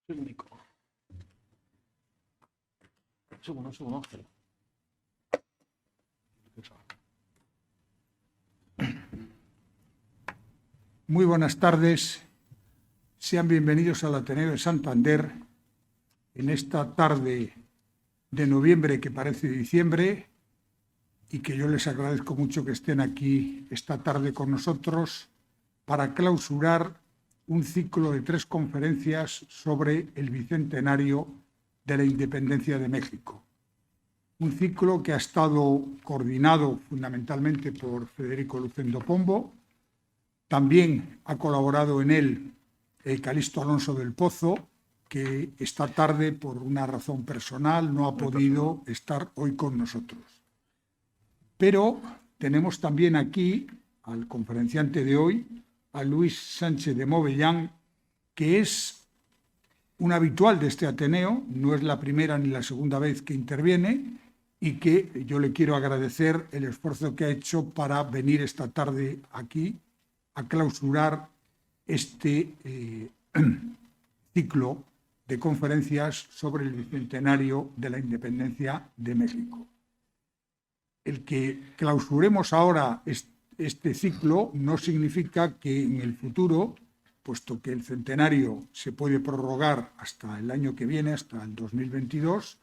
Segundo. Segundo. Muy buenas tardes. Sean bienvenidos al Ateneo de Santander en esta tarde de noviembre que parece diciembre y que yo les agradezco mucho que estén aquí esta tarde con nosotros para clausurar un ciclo de 3 conferencias sobre el bicentenario de la independencia de México. Un ciclo que ha estado coordinado fundamentalmente por Federico Lucendo Pombo. También ha colaborado en él Calixto Alonso del Pozo, que esta tarde, por una razón personal, no ha podido estar hoy con nosotros. Pero tenemos también aquí al conferenciante de hoy, a Luis Sánchez de Movellán, que es un habitual de este Ateneo, no es la primera ni la segunda vez que interviene, y que yo le quiero agradecer el esfuerzo que ha hecho para venir esta tarde aquí a clausurar este ciclo de conferencias sobre el bicentenario de la independencia de México. El que clausuremos ahora este ciclo no significa que en el futuro, puesto que el centenario se puede prorrogar hasta el año que viene, hasta el 2022,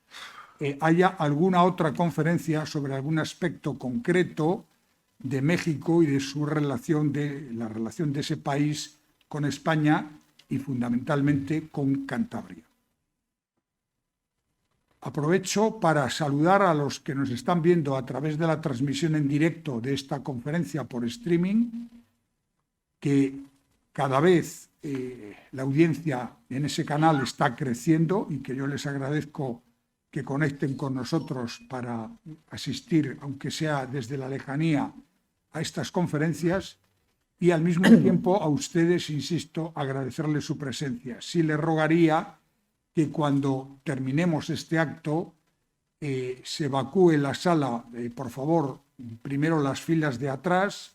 haya alguna otra conferencia sobre algún aspecto concreto de México y de su relación, de la relación de ese país con España y fundamentalmente con Cantabria. Aprovecho para saludar a los que nos están viendo a través de la transmisión en directo de esta conferencia por streaming, que cada vez la audiencia en ese canal está creciendo y que yo les agradezco que conecten con nosotros para asistir, aunque sea desde la lejanía, a estas conferencias, y al mismo tiempo a ustedes, insisto, agradecerles su presencia. Sí les rogaría que cuando terminemos este acto se evacúe la sala, por favor, primero las filas de atrás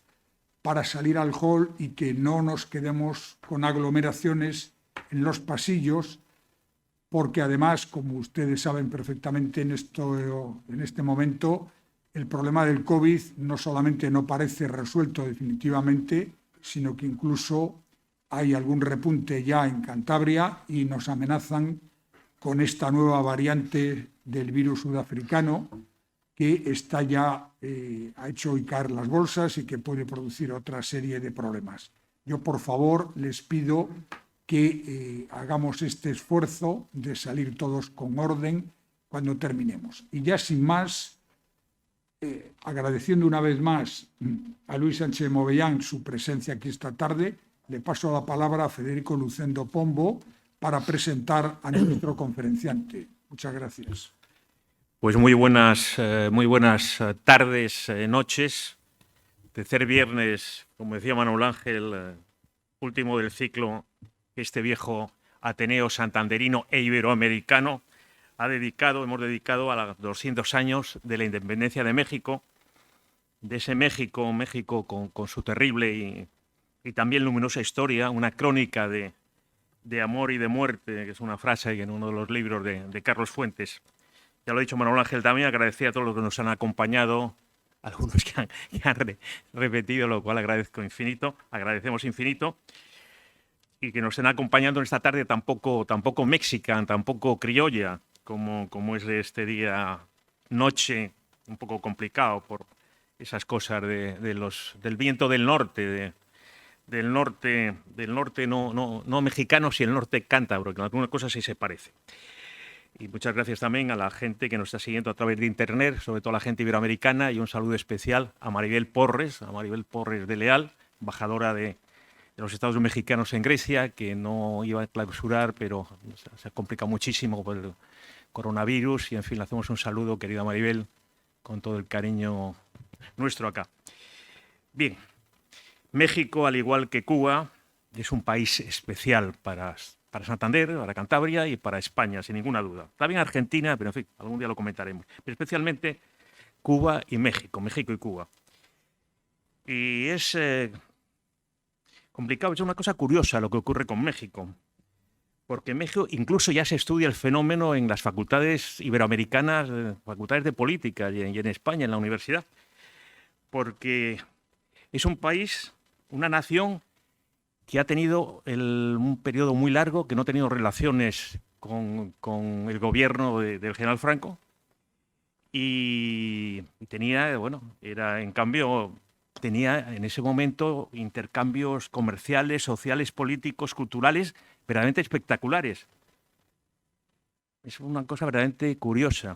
para salir al hall y que no nos quedemos con aglomeraciones en los pasillos, porque además, como ustedes saben perfectamente en este momento, el problema del COVID no solamente no parece resuelto definitivamente, sino que incluso hay algún repunte ya en Cantabria y nos amenazan con esta nueva variante del virus sudafricano que está ya ha hecho hoy caer las bolsas y que puede producir otra serie de problemas. Yo, por favor, les pido que hagamos este esfuerzo de salir todos con orden cuando terminemos. Y ya sin más, agradeciendo una vez más a Luis Sánchez de Movellán su presencia aquí esta tarde, le paso la palabra a Federico Lucendo Pombo para presentar a nuestro conferenciante. Muchas gracias. Pues muy buenas tardes, noches. Tercer viernes, como decía Manuel Ángel, último del ciclo que este viejo Ateneo santanderino e iberoamericano hemos dedicado a los 200 años de la independencia de México, de ese México con su terrible y también luminosa historia, una crónica de amor y de muerte, que es una frase en uno de los libros de Carlos Fuentes. Ya lo ha dicho Manuel Ángel también, agradecer a todos los que nos han acompañado, algunos que han repetido, lo cual agradecemos infinito, y que nos estén acompañando en esta tarde tampoco mexican, tampoco criolla, como es de este día, noche, un poco complicado por esas cosas del viento del norte, del norte no mexicano, sino el norte cántabro, que en algunas cosas sí se parece. Y muchas gracias también a la gente que nos está siguiendo a través de internet, sobre todo a la gente iberoamericana, y un saludo especial a Maribel Porres de Leal, embajadora de los Estados mexicanos en Grecia, que no iba a clausurar, pero se ha complicado muchísimo por el coronavirus, y en fin, le hacemos un saludo, querida Maribel, con todo el cariño nuestro acá. Bien, México, al igual que Cuba, es un país especial para Santander, para Cantabria y para España, sin ninguna duda. También Argentina, pero en fin, algún día lo comentaremos. Pero especialmente Cuba y México y Cuba. Y es complicado, es una cosa curiosa lo que ocurre con México, porque en México incluso ya se estudia el fenómeno en las facultades iberoamericanas, facultades de política y en España, en la universidad, porque es un país, una nación que ha tenido un periodo muy largo, que no ha tenido relaciones con el gobierno del general Franco, y tenía, bueno, en cambio, tenía en ese momento intercambios comerciales, sociales, políticos, culturales, verdaderamente espectaculares. Es una cosa verdaderamente curiosa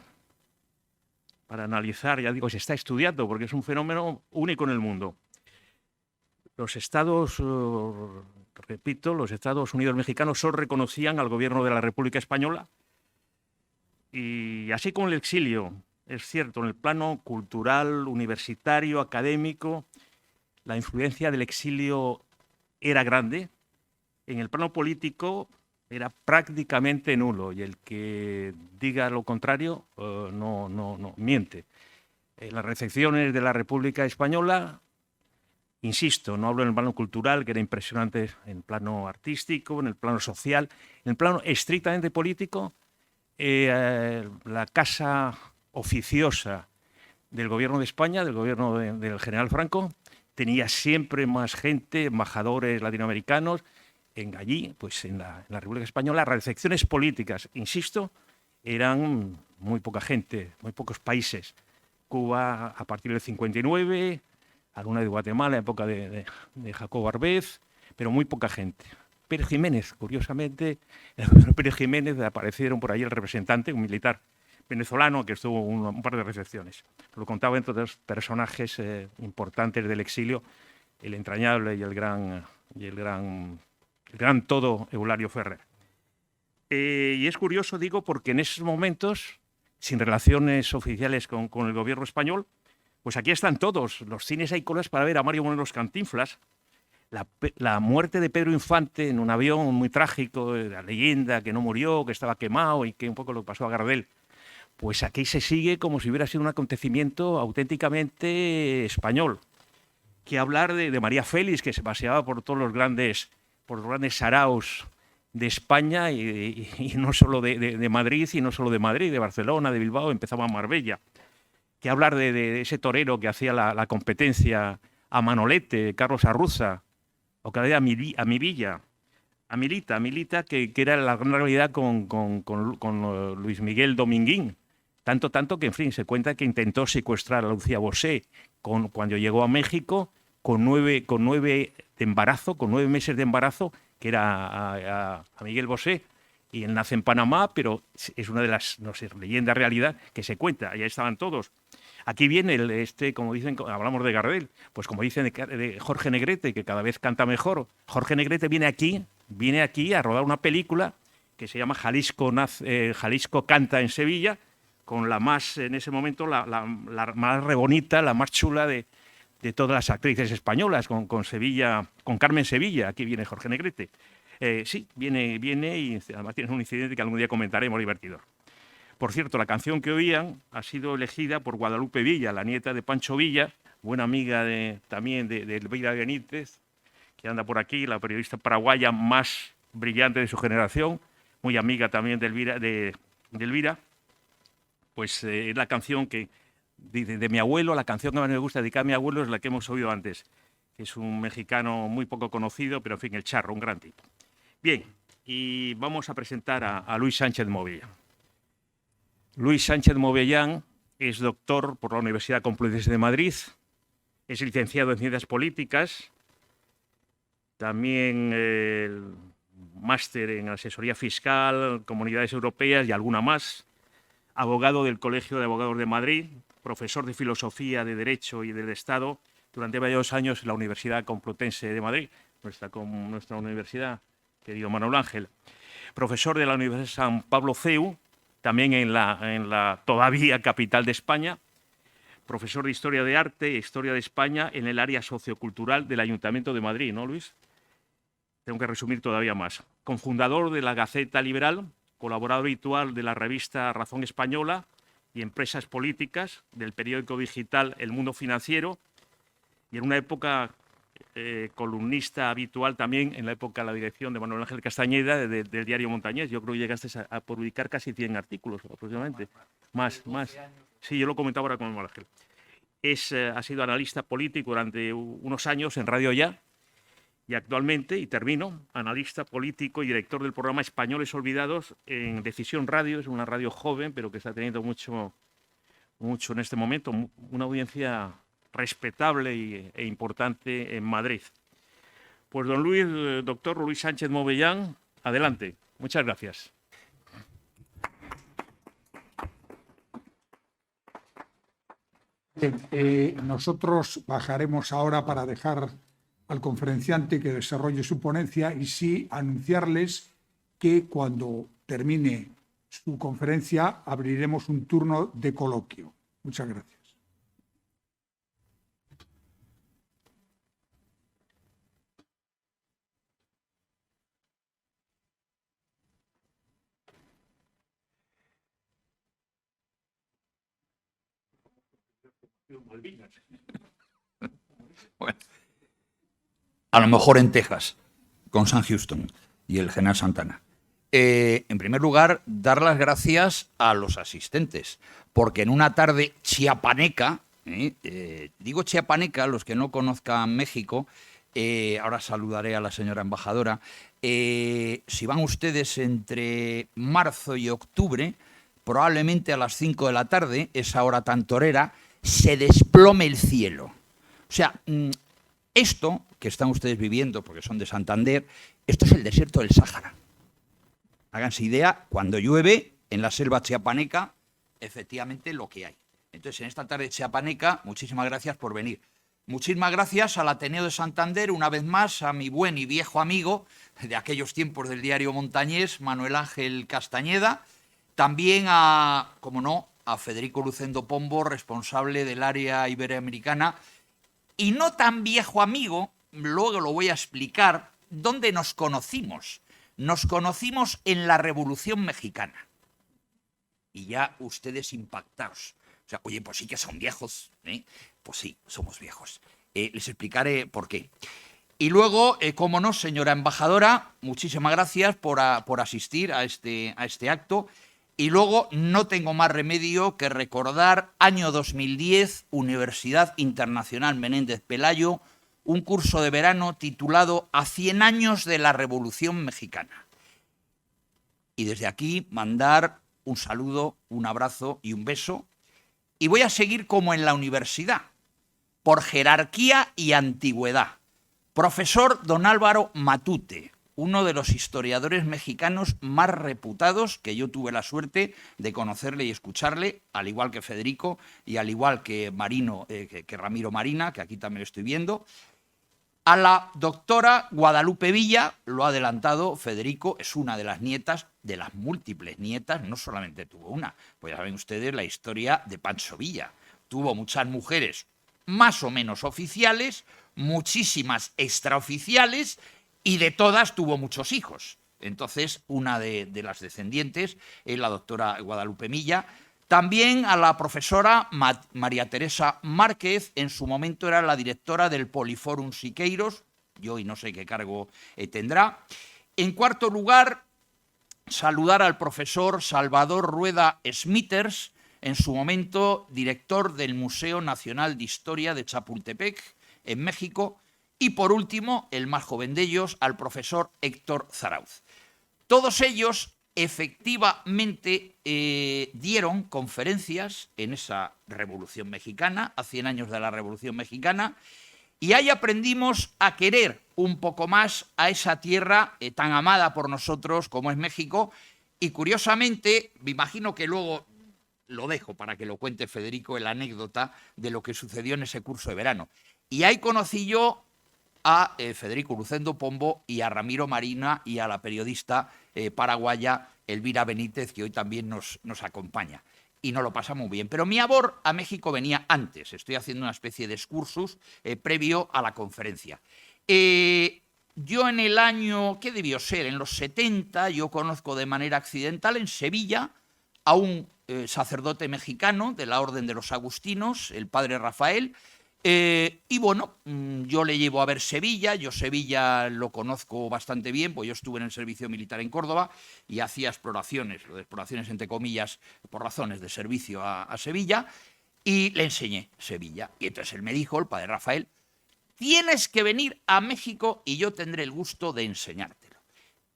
para analizar, ya digo, se está estudiando porque es un fenómeno único en el mundo. Los estados, repito, los Estados Unidos mexicanos solo reconocían al gobierno de la República Española, y así como el exilio, es cierto, en el plano cultural, universitario, académico, la influencia del exilio era grande. En el plano político era prácticamente nulo, y el que diga lo contrario no miente. Las recepciones de la República Española, insisto, no hablo en el plano cultural, que era impresionante, en el plano artístico, en el plano social, en el plano estrictamente político, la casa oficiosa del gobierno de España, del gobierno del general Franco, tenía siempre más gente, embajadores latinoamericanos. Allí, pues en la República Española, las recepciones políticas, insisto, eran muy poca gente, muy pocos países. Cuba a partir del 59, alguna de Guatemala, época de Jacobo Arbenz, pero muy poca gente. Pérez Jiménez, curiosamente, el gobierno Pérez Jiménez, aparecieron por ahí el representante, un militar venezolano que estuvo un par de recepciones. Lo contaba entre otros personajes importantes del exilio, el entrañable y el gran todo Eulario Ferrer. Y es curioso, digo, porque en esos momentos, sin relaciones oficiales con el gobierno español, pues aquí están todos. Los cines hay colas para ver a Mario Morelos Cantinflas. La muerte de Pedro Infante en un avión muy trágico, la leyenda que no murió, que estaba quemado y que un poco lo pasó a Gardel. Pues aquí se sigue como si hubiera sido un acontecimiento auténticamente español. Que hablar de María Félix, que se paseaba por todos los grandes saraos de España, y no solo de Madrid, y no solo de Madrid, de Barcelona, de Bilbao, empezaba en Marbella. Que hablar de ese torero que hacía la competencia a Manolete, Carlos Arruza, o que había a Milita, que era la gran realidad con Luis Miguel Dominguín. Tanto que, en fin, se cuenta que intentó secuestrar a Lucía Bosé cuando llegó a México con 9 meses de embarazo, que era a Miguel Bosé, y él nace en Panamá, pero es una de las, no sé, leyendas realidad que se cuenta. Allá estaban todos. Aquí viene como dicen, hablamos de Gardel, pues como dicen de Jorge Negrete, que cada vez canta mejor. Jorge Negrete viene aquí a rodar una película que se llama Jalisco Canta en Sevilla, con la más, en ese momento, la más rebonita, la más chula de todas las actrices españolas, con Sevilla, con Carmen Sevilla. Aquí viene Jorge Negrete. Sí, viene y además tiene un incidente que algún día comentaremos, divertido. Por cierto, la canción que oían ha sido elegida por Guadalupe Villa, la nieta de Pancho Villa, buena amiga también de Elvira Benítez, que anda por aquí, la periodista paraguaya más brillante de su generación, muy amiga también de Elvira. Pues es la canción que de mi abuelo, la canción que más me gusta dedicar a mi abuelo es la que hemos oído antes, que es un mexicano muy poco conocido, pero en fin, el Charro, un gran tipo. Bien, y vamos a presentar a Luis Sánchez Movellán. Luis Sánchez Movellán es doctor por la Universidad Complutense de Madrid, es licenciado en Ciencias Políticas, también máster en Asesoría Fiscal, Comunidades Europeas y alguna más, abogado del Colegio de Abogados de Madrid, profesor de Filosofía, de Derecho y del Estado durante varios años en la Universidad Complutense de Madrid, nuestra universidad, querido Manuel Ángel, profesor de la Universidad San Pablo CEU, también en la todavía capital de España, profesor de Historia de Arte e Historia de España en el área sociocultural del Ayuntamiento de Madrid, ¿no, Luis? Tengo que resumir todavía más. Cofundador de la Gaceta Liberal, colaborador habitual de la revista Razón Española y Empresas Políticas, del periódico digital El Mundo Financiero, y en una época columnista habitual también en la época de la dirección de Manuel Ángel Castañeda del diario Montañés. Yo creo que llegaste a publicar casi 100 artículos aproximadamente. Más. Sí, yo lo comentaba ahora con Manuel Ángel. Ha sido analista político durante unos años en Radio Ya y actualmente, y termino, analista político y director del programa Españoles Olvidados en Decisión Radio. Es una radio joven, pero que está teniendo mucho en este momento, una audiencia respetable e importante en Madrid. Pues doctor Luis Sánchez Movellán, adelante. Muchas gracias. Nosotros bajaremos ahora para dejar al conferenciante que desarrolle su ponencia y sí anunciarles que cuando termine su conferencia abriremos un turno de coloquio. Muchas gracias. Bueno, a lo mejor en Texas, con Sam Houston y el general Santana. En primer lugar, dar las gracias a los asistentes, porque en una tarde chiapaneca, digo chiapaneca, los que no conozcan México, ahora saludaré a la señora embajadora, si van ustedes entre marzo y octubre, probablemente a las 5 de la tarde, esa hora tan torera, se desplome el cielo. O sea, esto que están ustedes viviendo, porque son de Santander, esto es el desierto del Sáhara. Háganse idea, cuando llueve en la selva chiapaneca, efectivamente lo que hay. Entonces, en esta tarde chiapaneca, muchísimas gracias por venir. Muchísimas gracias al Ateneo de Santander, una vez más, a mi buen y viejo amigo de aquellos tiempos del diario Montañés, Manuel Ángel Castañeda. También como no, a Federico Lucendo Pombo, responsable del área iberoamericana. Y no tan viejo amigo, luego lo voy a explicar, dónde nos conocimos. Nos conocimos en la Revolución Mexicana. Y ya ustedes impactados. O sea, oye, pues sí que son viejos, ¿eh? Pues sí, somos viejos. Les explicaré por qué. Y luego, cómo no, señora embajadora, muchísimas gracias por asistir a este acto. Y luego no tengo más remedio que recordar año 2010, Universidad Internacional Menéndez Pelayo, un curso de verano titulado A 100 años de la Revolución Mexicana. Y desde aquí mandar un saludo, un abrazo y un beso. Y voy a seguir como en la universidad, por jerarquía y antigüedad. Profesor don Álvaro Matute, uno de los historiadores mexicanos más reputados que yo tuve la suerte de conocerle y escucharle, al igual que Federico y al igual que Ramiro Marina, que aquí también lo estoy viendo. A la doctora Guadalupe Villa, lo ha adelantado Federico, es una de las nietas, de las múltiples nietas, no solamente tuvo una, pues ya saben ustedes la historia de Pancho Villa. Tuvo muchas mujeres más o menos oficiales, muchísimas extraoficiales, y de todas tuvo muchos hijos. Entonces, una de las descendientes es la doctora Guadalupe Villa. También a la profesora María Teresa Márquez, en su momento era la directora del Poliforum Siqueiros, yo y no sé qué cargo tendrá. En cuarto lugar, saludar al profesor Salvador Rueda Smithers, en su momento director del Museo Nacional de Historia de Chapultepec, en México. Y por último, el más joven de ellos, al profesor Héctor Zarauz. Todos ellos efectivamente dieron conferencias en esa Revolución Mexicana, a 100 años de la Revolución Mexicana, y ahí aprendimos a querer un poco más a esa tierra tan amada por nosotros como es México, y curiosamente, me imagino que luego lo dejo para que lo cuente Federico, la anécdota de lo que sucedió en ese curso de verano. Y ahí conocí yo a Federico Lucendo Pombo y a Ramiro Marina y a la periodista paraguaya Elvira Benítez, que hoy también nos acompaña. Y nos lo pasamos muy bien. Pero mi amor a México venía antes. Estoy haciendo una especie de excursus previo a la conferencia. Yo en el año, ¿qué debió ser? En los 70, yo conozco de manera accidental en Sevilla a un sacerdote mexicano de la Orden de los Agustinos, el padre Rafael, Y bueno, yo le llevo a ver Sevilla. Yo Sevilla lo conozco bastante bien, pues yo estuve en el servicio militar en Córdoba y hacía exploraciones, lo de exploraciones entre comillas, por razones de servicio a Sevilla, y le enseñé Sevilla. Y entonces él me dijo, el padre Rafael, tienes que venir a México y yo tendré el gusto de enseñártelo.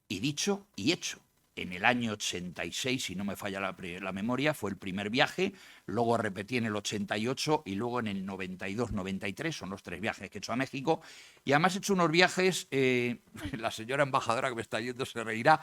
Y dicho y hecho. En el año 86, si no me falla la memoria, fue el primer viaje, luego repetí en el 88 y luego en el 92-93, son los 3 viajes que he hecho a México. Y además he hecho unos viajes, la señora embajadora que me está yendo se reirá,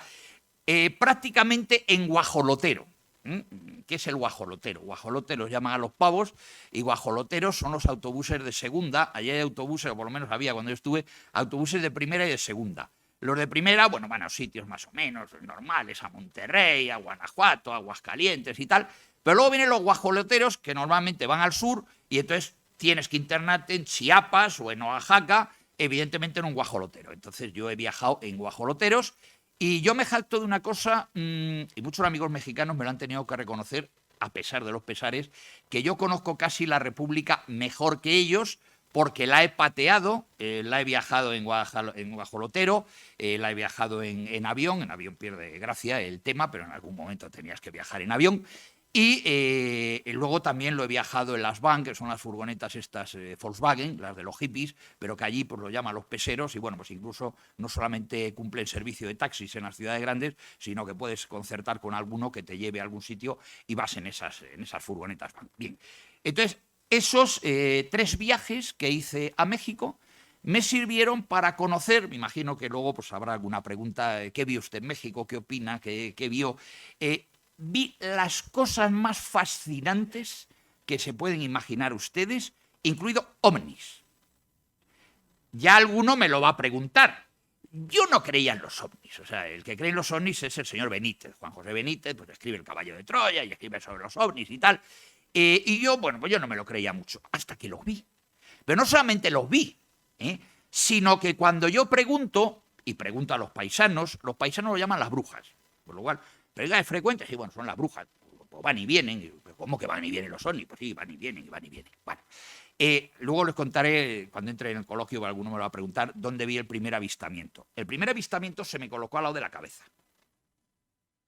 prácticamente en guajolotero. ¿Qué es el guajolotero? Guajoloteros llaman a los pavos y guajoloteros son los autobuses de segunda. Allí hay autobuses, o por lo menos había cuando yo estuve, autobuses de primera y de segunda. Los de primera, bueno, van a sitios más o menos normales, a Monterrey, a Guanajuato, a Aguascalientes y tal. Pero luego vienen los guajoloteros, que normalmente van al sur, y entonces tienes que internarte en Chiapas o en Oaxaca, evidentemente en un guajolotero. Entonces yo he viajado en guajoloteros, y yo me jacto de una cosa, y muchos amigos mexicanos me lo han tenido que reconocer, a pesar de los pesares, que yo conozco casi la República mejor que ellos, porque la he pateado, la he viajado en guajolotero, la he viajado en avión pierde gracia el tema, pero en algún momento tenías que viajar en avión, y luego también lo he viajado en las van, que son las furgonetas estas Volkswagen, las de los hippies, pero que allí pues lo llaman los peseros, y bueno, pues incluso no solamente cumplen servicio de taxis en las ciudades grandes, sino que puedes concertar con alguno que te lleve a algún sitio y vas en esas furgonetas van. Bien, entonces esos 3 viajes que hice a México me sirvieron para conocer, me imagino que luego pues habrá alguna pregunta, ¿qué vio usted en México? ¿Qué opina? ¿Qué vio? Vi las cosas más fascinantes que se pueden imaginar ustedes, incluido ovnis. Ya alguno me lo va a preguntar. Yo no creía en los ovnis. O sea, el que cree en los ovnis es el señor Benítez. Juan José Benítez, pues escribe El caballo de Troya y escribe sobre los ovnis y tal. Y yo, bueno, pues yo no me lo creía mucho, hasta que los vi. Pero no solamente los vi, sino que cuando yo pregunto, y pregunto a los paisanos lo llaman las brujas. Por lo cual, pero es frecuente, sí, bueno, son las brujas. Pues van y vienen. ¿Cómo que van y vienen los ovnis? Pues sí, van y vienen, y van y vienen. Bueno, luego les contaré, cuando entre en el coloquio, alguno me lo va a preguntar, dónde vi el primer avistamiento. El primer avistamiento se me colocó al lado de la cabeza.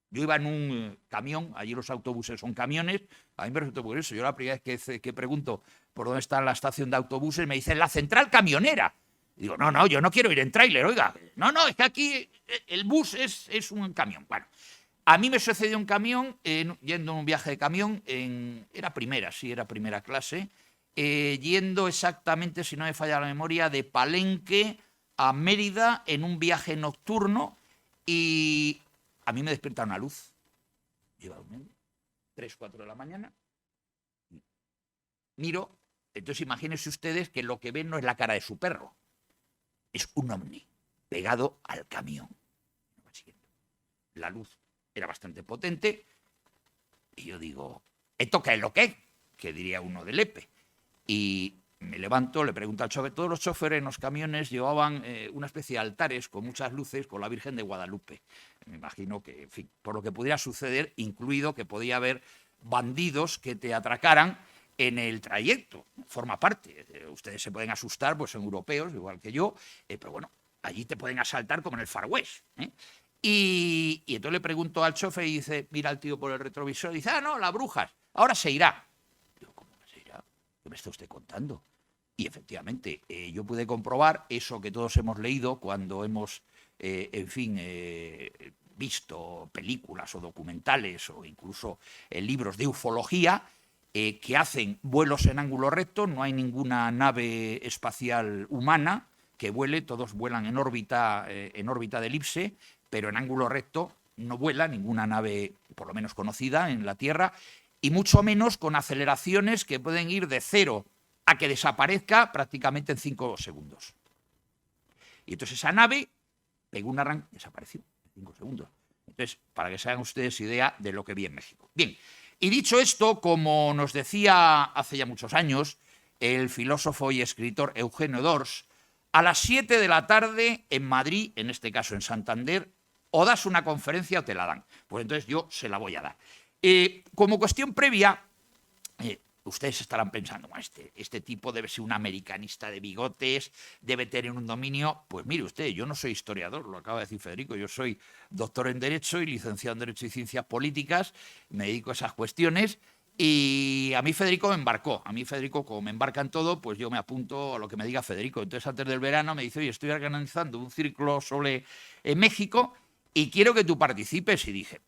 Yo iba en un camión, allí los autobuses son camiones, a mí me resultó curioso. Yo la primera vez que pregunto por dónde está la estación de autobuses, me dicen la central camionera. Y digo, no, yo no quiero ir en tráiler, oiga. No, es que aquí el bus es un camión. Bueno, a mí me sucedió un camión, yendo en un viaje de camión, era primera clase, yendo exactamente, si no me falla la memoria, de Palenque a Mérida en un viaje nocturno, y a mí me despierta una luz. Lleva durmiendo 3, 4 de la mañana. Miro, entonces imagínense ustedes que lo que ven no es la cara de su perro, es un ovni pegado al camión. La luz era bastante potente y yo digo, ¿esto qué es lo que es? Que diría uno de Lepe. Y me levanto, le pregunto al chofer. Todos los choferes en los camiones llevaban una especie de altares con muchas luces con la Virgen de Guadalupe. Me imagino que, en fin, por lo que pudiera suceder, incluido que podía haber bandidos que te atracaran en el trayecto. Forma parte. Ustedes se pueden asustar, pues son europeos, igual que yo, pero bueno, allí te pueden asaltar como en el Far West. Y entonces le pregunto al chofer y dice, mira al tío por el retrovisor, y dice, no, las brujas, ahora se irá. Digo, ¿cómo que se irá? ¿Qué me está usted contando? Y efectivamente, yo pude comprobar eso que todos hemos leído cuando hemos, visto películas o documentales o incluso libros de ufología que hacen vuelos en ángulo recto. No hay ninguna nave espacial humana que vuele, todos vuelan en órbita de elipse, pero en ángulo recto no vuela ninguna nave, por lo menos conocida, en la Tierra, y mucho menos con aceleraciones que pueden ir de 0 a que desaparezca prácticamente en 5 segundos. Y entonces esa nave pegó un arranque, desapareció en 5 segundos. Entonces, para que se hagan ustedes idea de lo que vi en México. Bien, y dicho esto, como nos decía hace ya muchos años el filósofo y escritor Eugenio d'Ors, a las 7 de la tarde en Madrid, en este caso en Santander, o das una conferencia o te la dan. Pues entonces yo se la voy a dar. Como cuestión previa, ustedes estarán pensando, este tipo debe ser un americanista de bigotes, debe tener un dominio. Pues mire usted, yo no soy historiador, lo acaba de decir Federico, yo soy doctor en Derecho y licenciado en Derecho y Ciencias Políticas, me dedico a esas cuestiones. Y a mí Federico me embarcó. A mí Federico, como me embarca en todo, pues yo me apunto a lo que me diga Federico. Entonces, antes del verano me dice, oye, estoy organizando un círculo sobre México y quiero que tú participes. Y dije,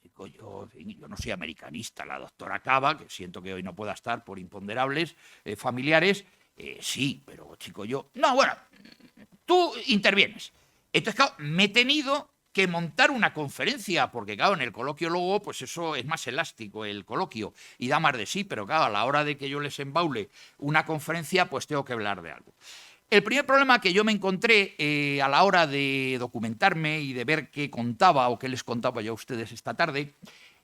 chico, yo no soy americanista. La doctora Cava, que siento que hoy no pueda estar por imponderables familiares, sí, pero chico, yo... No, bueno, tú intervienes. Entonces, claro, me he tenido que montar una conferencia, porque claro, en el coloquio luego, pues eso es más elástico, el coloquio, y da más de sí, pero claro, a la hora de que yo les embaule una conferencia, pues tengo que hablar de algo. El primer problema que yo me encontré a la hora de documentarme y de ver qué contaba o qué les contaba yo a ustedes esta tarde,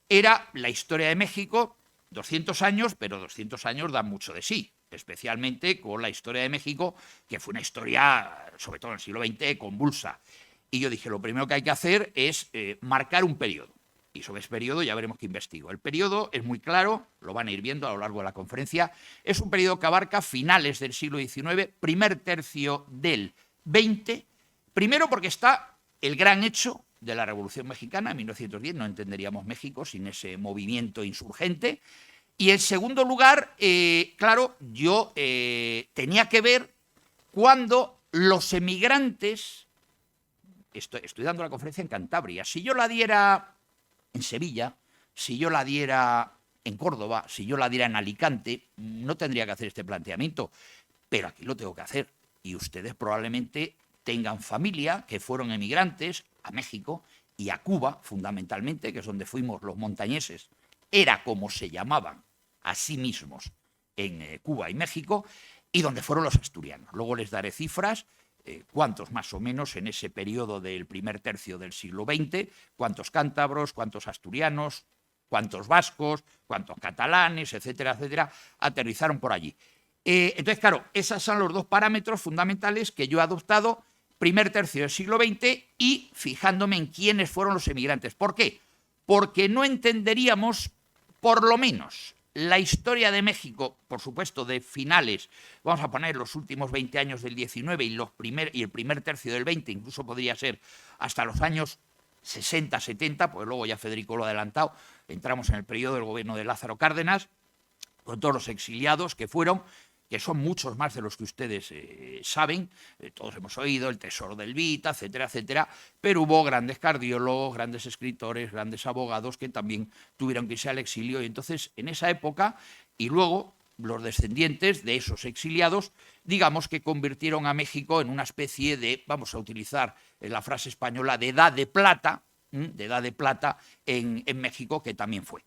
era la historia de México, 200 años, pero 200 años dan mucho de sí, especialmente con la historia de México, que fue una historia, sobre todo en el siglo XX, convulsa. Y yo dije, lo primero que hay que hacer es marcar un periodo. Y sobre ese periodo ya veremos qué investigo. El periodo es muy claro, lo van a ir viendo a lo largo de la conferencia. Es un periodo que abarca finales del siglo XIX, primer tercio del XX. Primero porque está el gran hecho de la Revolución Mexicana en 1910. No entenderíamos México sin ese movimiento insurgente. Y en segundo lugar, claro, yo tenía que ver cuando los emigrantes... Estoy dando la conferencia en Cantabria. Si yo la diera en Sevilla, si yo la diera en Córdoba, si yo la diera en Alicante, no tendría que hacer este planteamiento. Pero aquí lo tengo que hacer. Y ustedes probablemente tengan familia que fueron emigrantes a México y a Cuba, fundamentalmente, que es donde fuimos los montañeses. Era como se llamaban a sí mismos en Cuba y México, y donde fueron los asturianos. Luego les daré cifras. Cuántos más o menos en ese periodo del primer tercio del siglo XX, cuántos cántabros, cuántos asturianos, cuántos vascos, cuántos catalanes, etcétera, etcétera, aterrizaron por allí. Entonces, claro, esos son los dos parámetros fundamentales que yo he adoptado, primer tercio del siglo XX, y fijándome en quiénes fueron los emigrantes. ¿Por qué? Porque no entenderíamos, por lo menos, la historia de México, por supuesto, de finales, vamos a poner los últimos 20 años del 19 y el primer tercio del 20, incluso podría ser hasta los años 60, 70, pues luego ya Federico lo ha adelantado, entramos en el periodo del gobierno de Lázaro Cárdenas, con todos los exiliados que fueron, que son muchos más de los que ustedes saben, todos hemos oído, el Tesoro del Vita, etcétera, etcétera, pero hubo grandes cardiólogos, grandes escritores, grandes abogados que también tuvieron que irse al exilio, y entonces en esa época, y luego los descendientes de esos exiliados, digamos que convirtieron a México en una especie de, vamos a utilizar la frase española, de edad de plata en México, que también fue.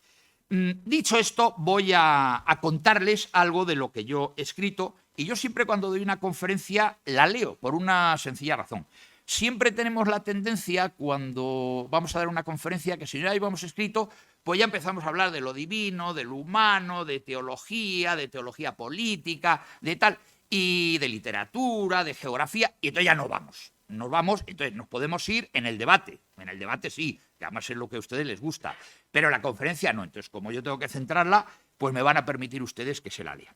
Dicho esto, voy a contarles algo de lo que yo he escrito, y yo siempre cuando doy una conferencia la leo por una sencilla razón. Siempre tenemos la tendencia cuando vamos a dar una conferencia que si ya íbamos escrito, pues ya empezamos a hablar de lo divino, de lo humano, de teología política, de tal, y de literatura, de geografía, y entonces ya no vamos. Nos vamos, entonces nos podemos ir en el debate. En el debate sí, que además es lo que a ustedes les gusta, pero en la conferencia no. Entonces, como yo tengo que centrarla, pues me van a permitir ustedes que se la lean.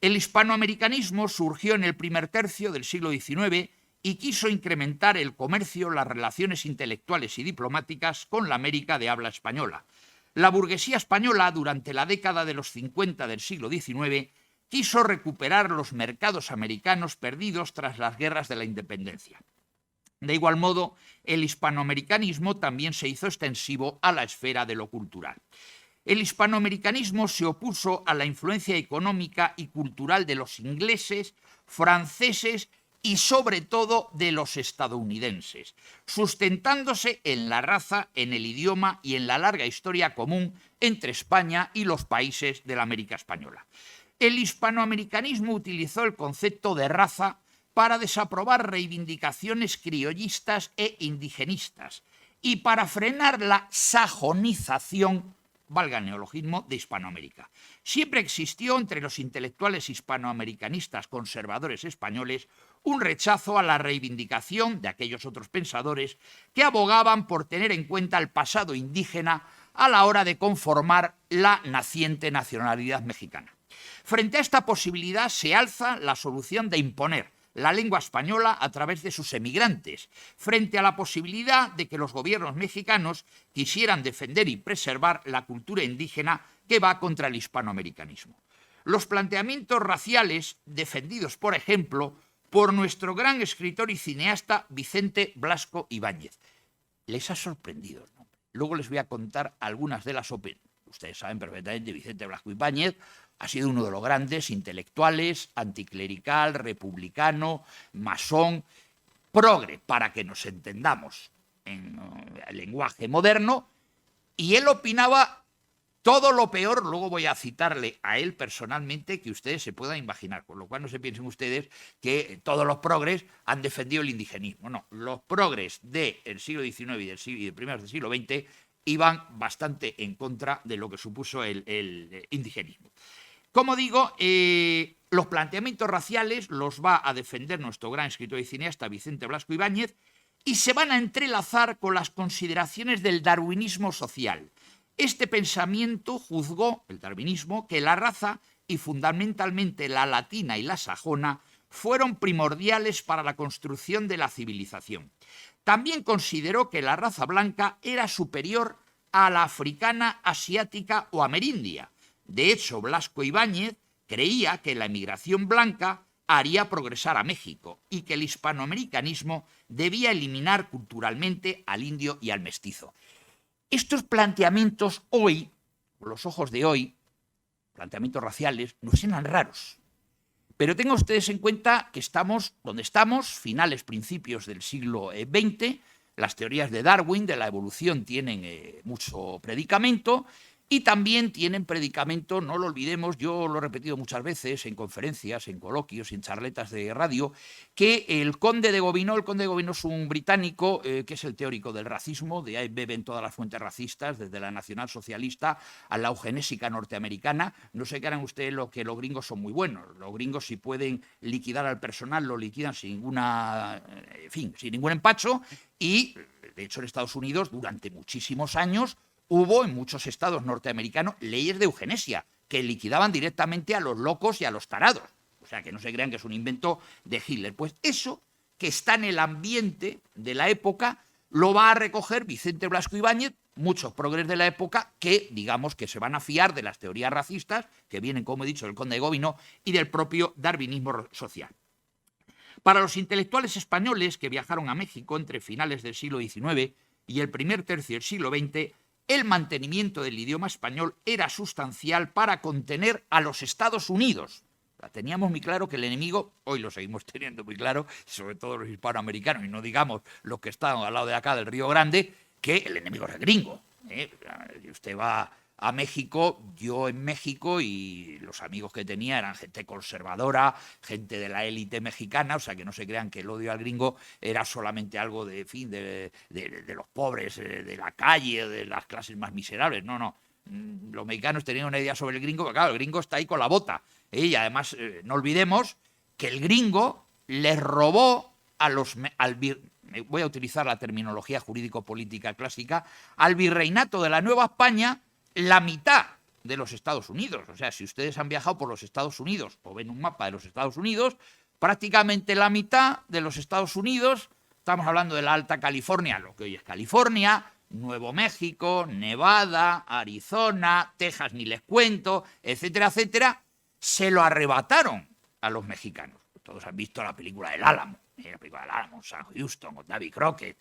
El hispanoamericanismo surgió en el primer tercio del siglo XIX y quiso incrementar el comercio, las relaciones intelectuales y diplomáticas con la América de habla española. La burguesía española, durante la década de los 50 del siglo XIX, quiso recuperar los mercados americanos perdidos tras las guerras de la independencia. De igual modo, el hispanoamericanismo también se hizo extensivo a la esfera de lo cultural. El hispanoamericanismo se opuso a la influencia económica y cultural de los ingleses, franceses y sobre todo de los estadounidenses, sustentándose en la raza, en el idioma y en la larga historia común entre España y los países de la América española. El hispanoamericanismo utilizó el concepto de raza para desaprobar reivindicaciones criollistas e indigenistas y para frenar la sajonización, valga el neologismo, de Hispanoamérica. Siempre existió entre los intelectuales hispanoamericanistas conservadores españoles un rechazo a la reivindicación de aquellos otros pensadores que abogaban por tener en cuenta el pasado indígena a la hora de conformar la naciente nacionalidad mexicana. Frente a esta posibilidad se alza la solución de imponer la lengua española a través de sus emigrantes, frente a la posibilidad de que los gobiernos mexicanos quisieran defender y preservar la cultura indígena que va contra el hispanoamericanismo. Los planteamientos raciales defendidos, por ejemplo, por nuestro gran escritor y cineasta Vicente Blasco Ibáñez. Les ha sorprendido el nombre. Luego les voy a contar algunas de las opiniones. Ustedes saben perfectamente, Vicente Blasco Ibáñez ha sido uno de los grandes intelectuales, anticlerical, republicano, masón, progre, para que nos entendamos en el lenguaje moderno, y él opinaba todo lo peor, luego voy a citarle a él personalmente, que ustedes se puedan imaginar, con lo cual no se piensen ustedes que todos los progres han defendido el indigenismo. No, los progres del siglo XIX y de primeros del siglo XX iban bastante en contra de lo que supuso el indigenismo. Como digo, los planteamientos raciales los va a defender nuestro gran escritor y cineasta Vicente Blasco Ibáñez y se van a entrelazar con las consideraciones del darwinismo social. Este pensamiento juzgó, el darwinismo, que la raza y fundamentalmente la latina y la sajona fueron primordiales para la construcción de la civilización. También consideró que la raza blanca era superior a la africana, asiática o amerindia. De hecho, Blasco Ibáñez creía que la emigración blanca haría progresar a México y que el hispanoamericanismo debía eliminar culturalmente al indio y al mestizo. Estos planteamientos hoy, con los ojos de hoy, planteamientos raciales, nos suenan raros. Pero tengan ustedes en cuenta que estamos donde estamos, finales, principios del siglo XX. Las teorías de Darwin, de la evolución, tienen mucho predicamento. Y también tienen predicamento, no lo olvidemos, yo lo he repetido muchas veces en conferencias, en coloquios, en charletas de radio, que el conde de Gobineau es un británico que es el teórico del racismo, de ahí beben todas las fuentes racistas, desde la nacionalsocialista a la eugenésica norteamericana. No se crean ustedes que los gringos son muy buenos. Los gringos, si pueden liquidar al personal, lo liquidan sin ningún empacho. Y, de hecho, en Estados Unidos, durante muchísimos años, hubo en muchos estados norteamericanos leyes de eugenesia que liquidaban directamente a los locos y a los tarados. O sea, que no se crean que es un invento de Hitler. Pues eso, que está en el ambiente de la época, lo va a recoger Vicente Blasco Ibáñez, muchos progres de la época que, digamos, que se van a fiar de las teorías racistas, que vienen, como he dicho, del conde de Gobineau y del propio darwinismo social. Para los intelectuales españoles que viajaron a México entre finales del siglo XIX y el primer tercio del siglo XX, el mantenimiento del idioma español era sustancial para contener a los Estados Unidos. Teníamos muy claro que el enemigo, hoy lo seguimos teniendo muy claro, sobre todo los hispanoamericanos, y no digamos los que están al lado de acá del Río Grande, que el enemigo es el gringo. Usted va a México, yo en México, y los amigos que tenía eran gente conservadora, gente de la élite mexicana, o sea que no se crean que el odio al gringo era solamente algo de los pobres, de la calle, de las clases más miserables. No. Los mexicanos tenían una idea sobre el gringo, porque claro, el gringo está ahí con la bota. Y además, no olvidemos que el gringo les robó voy a utilizar la terminología jurídico-política clásica, al virreinato de la Nueva España, la mitad de los Estados Unidos. O sea, si ustedes han viajado por los Estados Unidos o ven un mapa de los Estados Unidos, prácticamente la mitad de los Estados Unidos, estamos hablando de la Alta California, lo que hoy es California, Nuevo México, Nevada, Arizona, Texas, ni les cuento, etcétera, etcétera, se lo arrebataron a los mexicanos. Todos han visto la película del Álamo. La película del Álamo, Sam Houston, con Davy Crockett.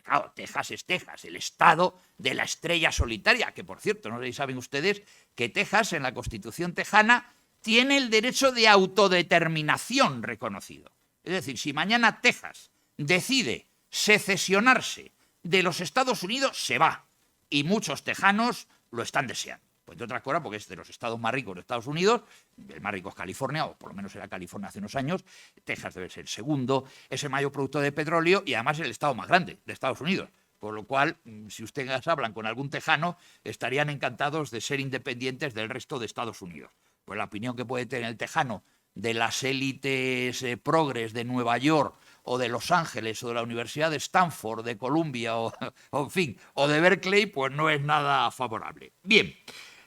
Claro, Texas es Texas, el estado de la estrella solitaria, que por cierto, no sé si saben ustedes que Texas, en la Constitución tejana, tiene el derecho de autodeterminación reconocido. Es decir, si mañana Texas decide secesionarse de los Estados Unidos, se va. Y muchos tejanos lo están deseando. Pues de otra cosa, porque es de los estados más ricos de Estados Unidos, el más rico es California, o por lo menos era California hace unos años, Texas debe ser el segundo, es el mayor productor de petróleo y además es el estado más grande de Estados Unidos. Por lo cual, si ustedes hablan con algún tejano, estarían encantados de ser independientes del resto de Estados Unidos. Pues la opinión que puede tener el tejano de las élites progres de Nueva York o de Los Ángeles, o de la Universidad de Stanford, de Columbia, o en fin, o de Berkeley, pues no es nada favorable. Bien.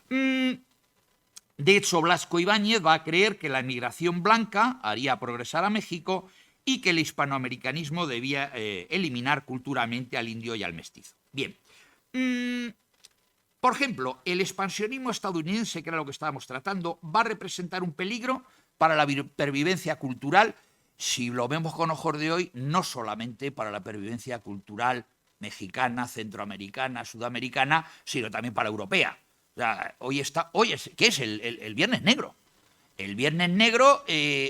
De hecho, Blasco Ibáñez va a creer que la emigración blanca haría progresar a México y que el hispanoamericanismo debía eliminar culturalmente al indio y al mestizo. Bien. Por ejemplo, el expansionismo estadounidense, que era lo que estábamos tratando, va a representar un peligro para la pervivencia cultural, si lo vemos con ojos de hoy, no solamente para la pervivencia cultural mexicana, centroamericana, sudamericana, sino también para la europea. O sea, ¿qué es el Viernes Negro? El Viernes Negro,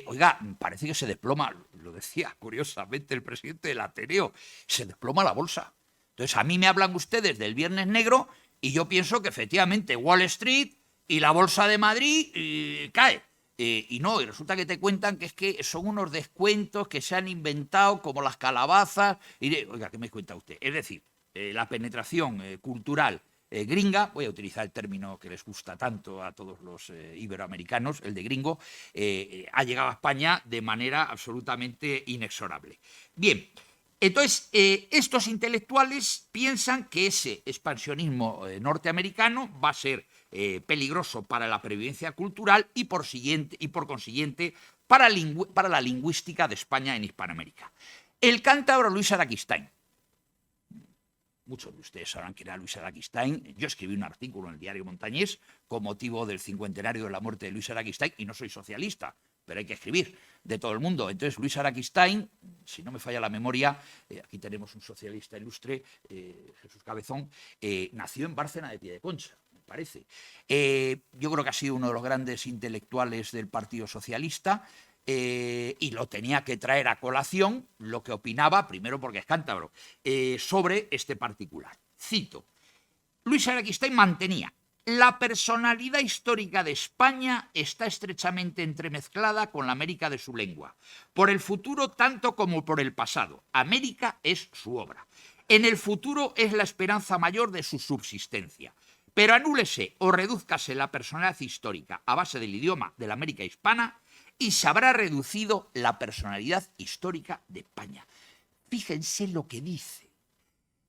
oiga, parece que se desploma, lo decía curiosamente el presidente del Ateneo, se desploma la bolsa. Entonces, a mí me hablan ustedes del Viernes Negro y yo pienso que efectivamente Wall Street y la Bolsa de Madrid cae. Y no, y resulta que te cuentan que es que son unos descuentos que se han inventado como las calabazas. Oiga, ¿qué me cuenta usted? Es decir, la penetración cultural gringa, voy a utilizar el término que les gusta tanto a todos los iberoamericanos, el de gringo, ha llegado a España de manera absolutamente inexorable. Bien, entonces estos intelectuales piensan que ese expansionismo norteamericano va a ser peligroso para la pervivencia cultural y por consiguiente para la lingüística de España en Hispanoamérica. El cántabro Luis Araquistáin. Muchos de ustedes sabrán quién era Luis Araquistáin. Yo escribí un artículo en el diario Montañés con motivo del 50º de la muerte de Luis Araquistáin, y no soy socialista, pero hay que escribir de todo el mundo. Entonces, Luis Araquistáin, si no me falla la memoria, aquí tenemos un socialista ilustre, Jesús Cabezón, nació en Bárcena de Piedeconcha, me parece. Yo creo que ha sido uno de los grandes intelectuales del Partido Socialista, y lo tenía que traer a colación lo que opinaba, primero porque es cántabro, sobre este particular. Cito: Luis Araquistáin mantenía: la personalidad histórica de España está estrechamente entremezclada con la América de su lengua, por el futuro tanto como por el pasado. América es su obra. En el futuro es la esperanza mayor de su subsistencia. Pero anúlese o redúzcase la personalidad histórica a base del idioma de la América hispana y se habrá reducido la personalidad histórica de España. Fíjense lo que dice.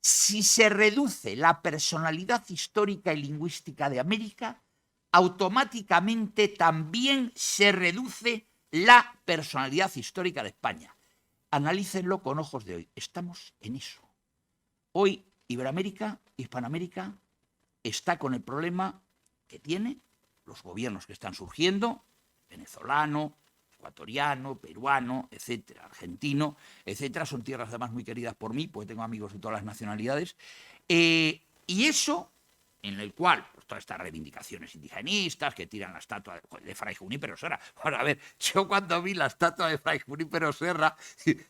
Si se reduce la personalidad histórica y lingüística de América, automáticamente también se reduce la personalidad histórica de España. Analícenlo con ojos de hoy. Estamos en eso. Hoy Iberoamérica, Hispanoamérica, está con el problema que tiene los gobiernos que están surgiendo, venezolano, ecuatoriano, peruano, etcétera, argentino, etcétera. Son tierras además muy queridas por mí, porque tengo amigos de todas las nacionalidades. Y eso, en el cual pues, todas estas reivindicaciones indigenistas que tiran la estatua de Fray Junípero Serra. Bueno, a ver, yo cuando vi la estatua de Fray Junípero Serra,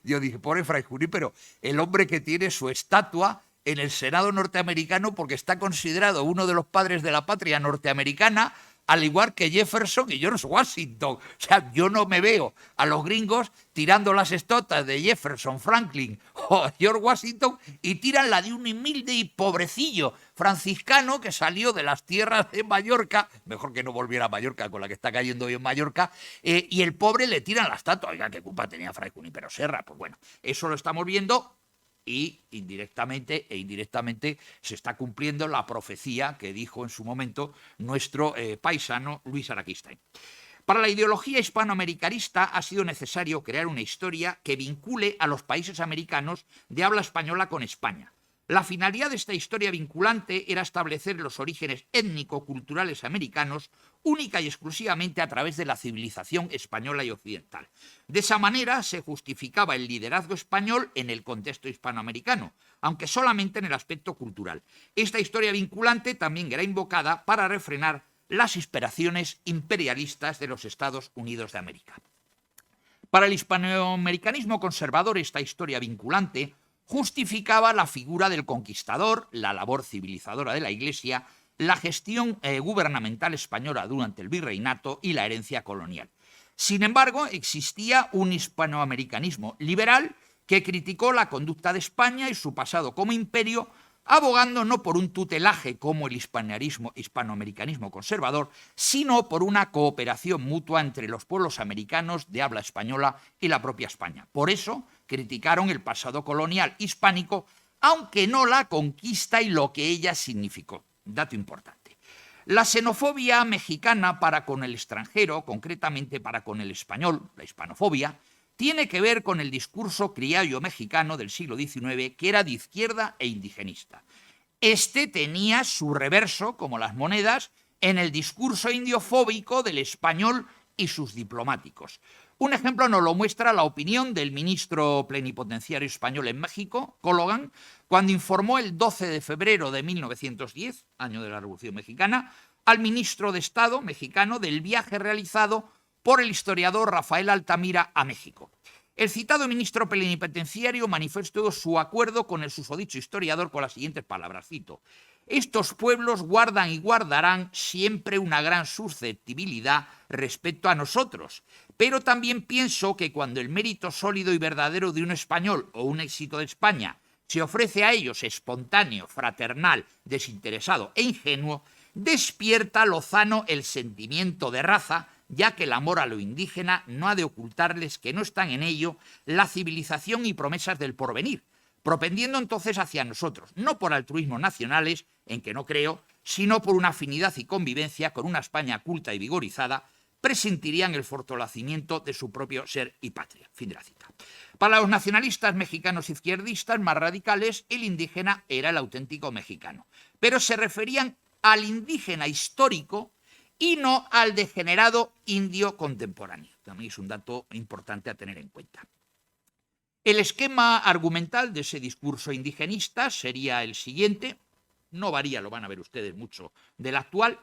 yo dije, pobre Fray Junípero, el hombre que tiene su estatua en el Senado norteamericano porque está considerado uno de los padres de la patria norteamericana, al igual que Jefferson y George Washington. O sea, yo no me veo a los gringos tirando las estatuas de Jefferson, Franklin o George Washington y tiran la de un humilde y pobrecillo franciscano que salió de las tierras de Mallorca, mejor que no volviera a Mallorca con la que está cayendo hoy en Mallorca, y el pobre le tiran la estatua. Oiga, ¿qué culpa tenía Fray Junípero Serra? Pues bueno, eso lo estamos viendo. Y indirectamente se está cumpliendo la profecía que dijo en su momento nuestro paisano Luis Araquistáin. Para la ideología hispanoamericanista ha sido necesario crear una historia que vincule a los países americanos de habla española con España. La finalidad de esta historia vinculante era establecer los orígenes étnico-culturales americanos única y exclusivamente a través de la civilización española y occidental. De esa manera se justificaba el liderazgo español en el contexto hispanoamericano, aunque solamente en el aspecto cultural. Esta historia vinculante también era invocada para refrenar las aspiraciones imperialistas de los Estados Unidos de América. Para el hispanoamericanismo conservador, esta historia vinculante justificaba la figura del conquistador, la labor civilizadora de la Iglesia, la gestión gubernamental española durante el virreinato y la herencia colonial. Sin embargo, existía un hispanoamericanismo liberal que criticó la conducta de España y su pasado como imperio, abogando no por un tutelaje como el hispanoamericanismo conservador, sino por una cooperación mutua entre los pueblos americanos de habla española y la propia España. Por eso criticaron el pasado colonial hispánico, aunque no la conquista y lo que ella significó. Dato importante. La xenofobia mexicana para con el extranjero, concretamente para con el español, la hispanofobia, tiene que ver con el discurso criollo mexicano del siglo XIX, que era de izquierda e indigenista. Este tenía su reverso, como las monedas, en el discurso indiofóbico del español y sus diplomáticos. Un ejemplo nos lo muestra la opinión del ministro plenipotenciario español en México, Collogan, cuando informó el 12 de febrero de 1910, año de la Revolución Mexicana, al ministro de Estado mexicano del viaje realizado por el historiador Rafael Altamira a México. El citado ministro plenipotenciario manifestó su acuerdo con el susodicho historiador con las siguientes palabras, cito: estos pueblos guardan y guardarán siempre una gran susceptibilidad respecto a nosotros, pero también pienso que cuando el mérito sólido y verdadero de un español o un éxito de España se ofrece a ellos espontáneo, fraternal, desinteresado e ingenuo, despierta lozano el sentimiento de raza, ya que el amor a lo indígena no ha de ocultarles que no están en ello la civilización y promesas del porvenir, propendiendo entonces hacia nosotros, no por altruismos nacionales, en que no creo, sino por una afinidad y convivencia con una España culta y vigorizada, presentirían el fortalecimiento de su propio ser y patria. Fin de la cita. Para los nacionalistas mexicanos izquierdistas más radicales, el indígena era el auténtico mexicano, pero se referían al indígena histórico y no al degenerado indio contemporáneo. También es un dato importante a tener en cuenta. El esquema argumental de ese discurso indigenista sería el siguiente, no varía, lo van a ver ustedes mucho, del actual: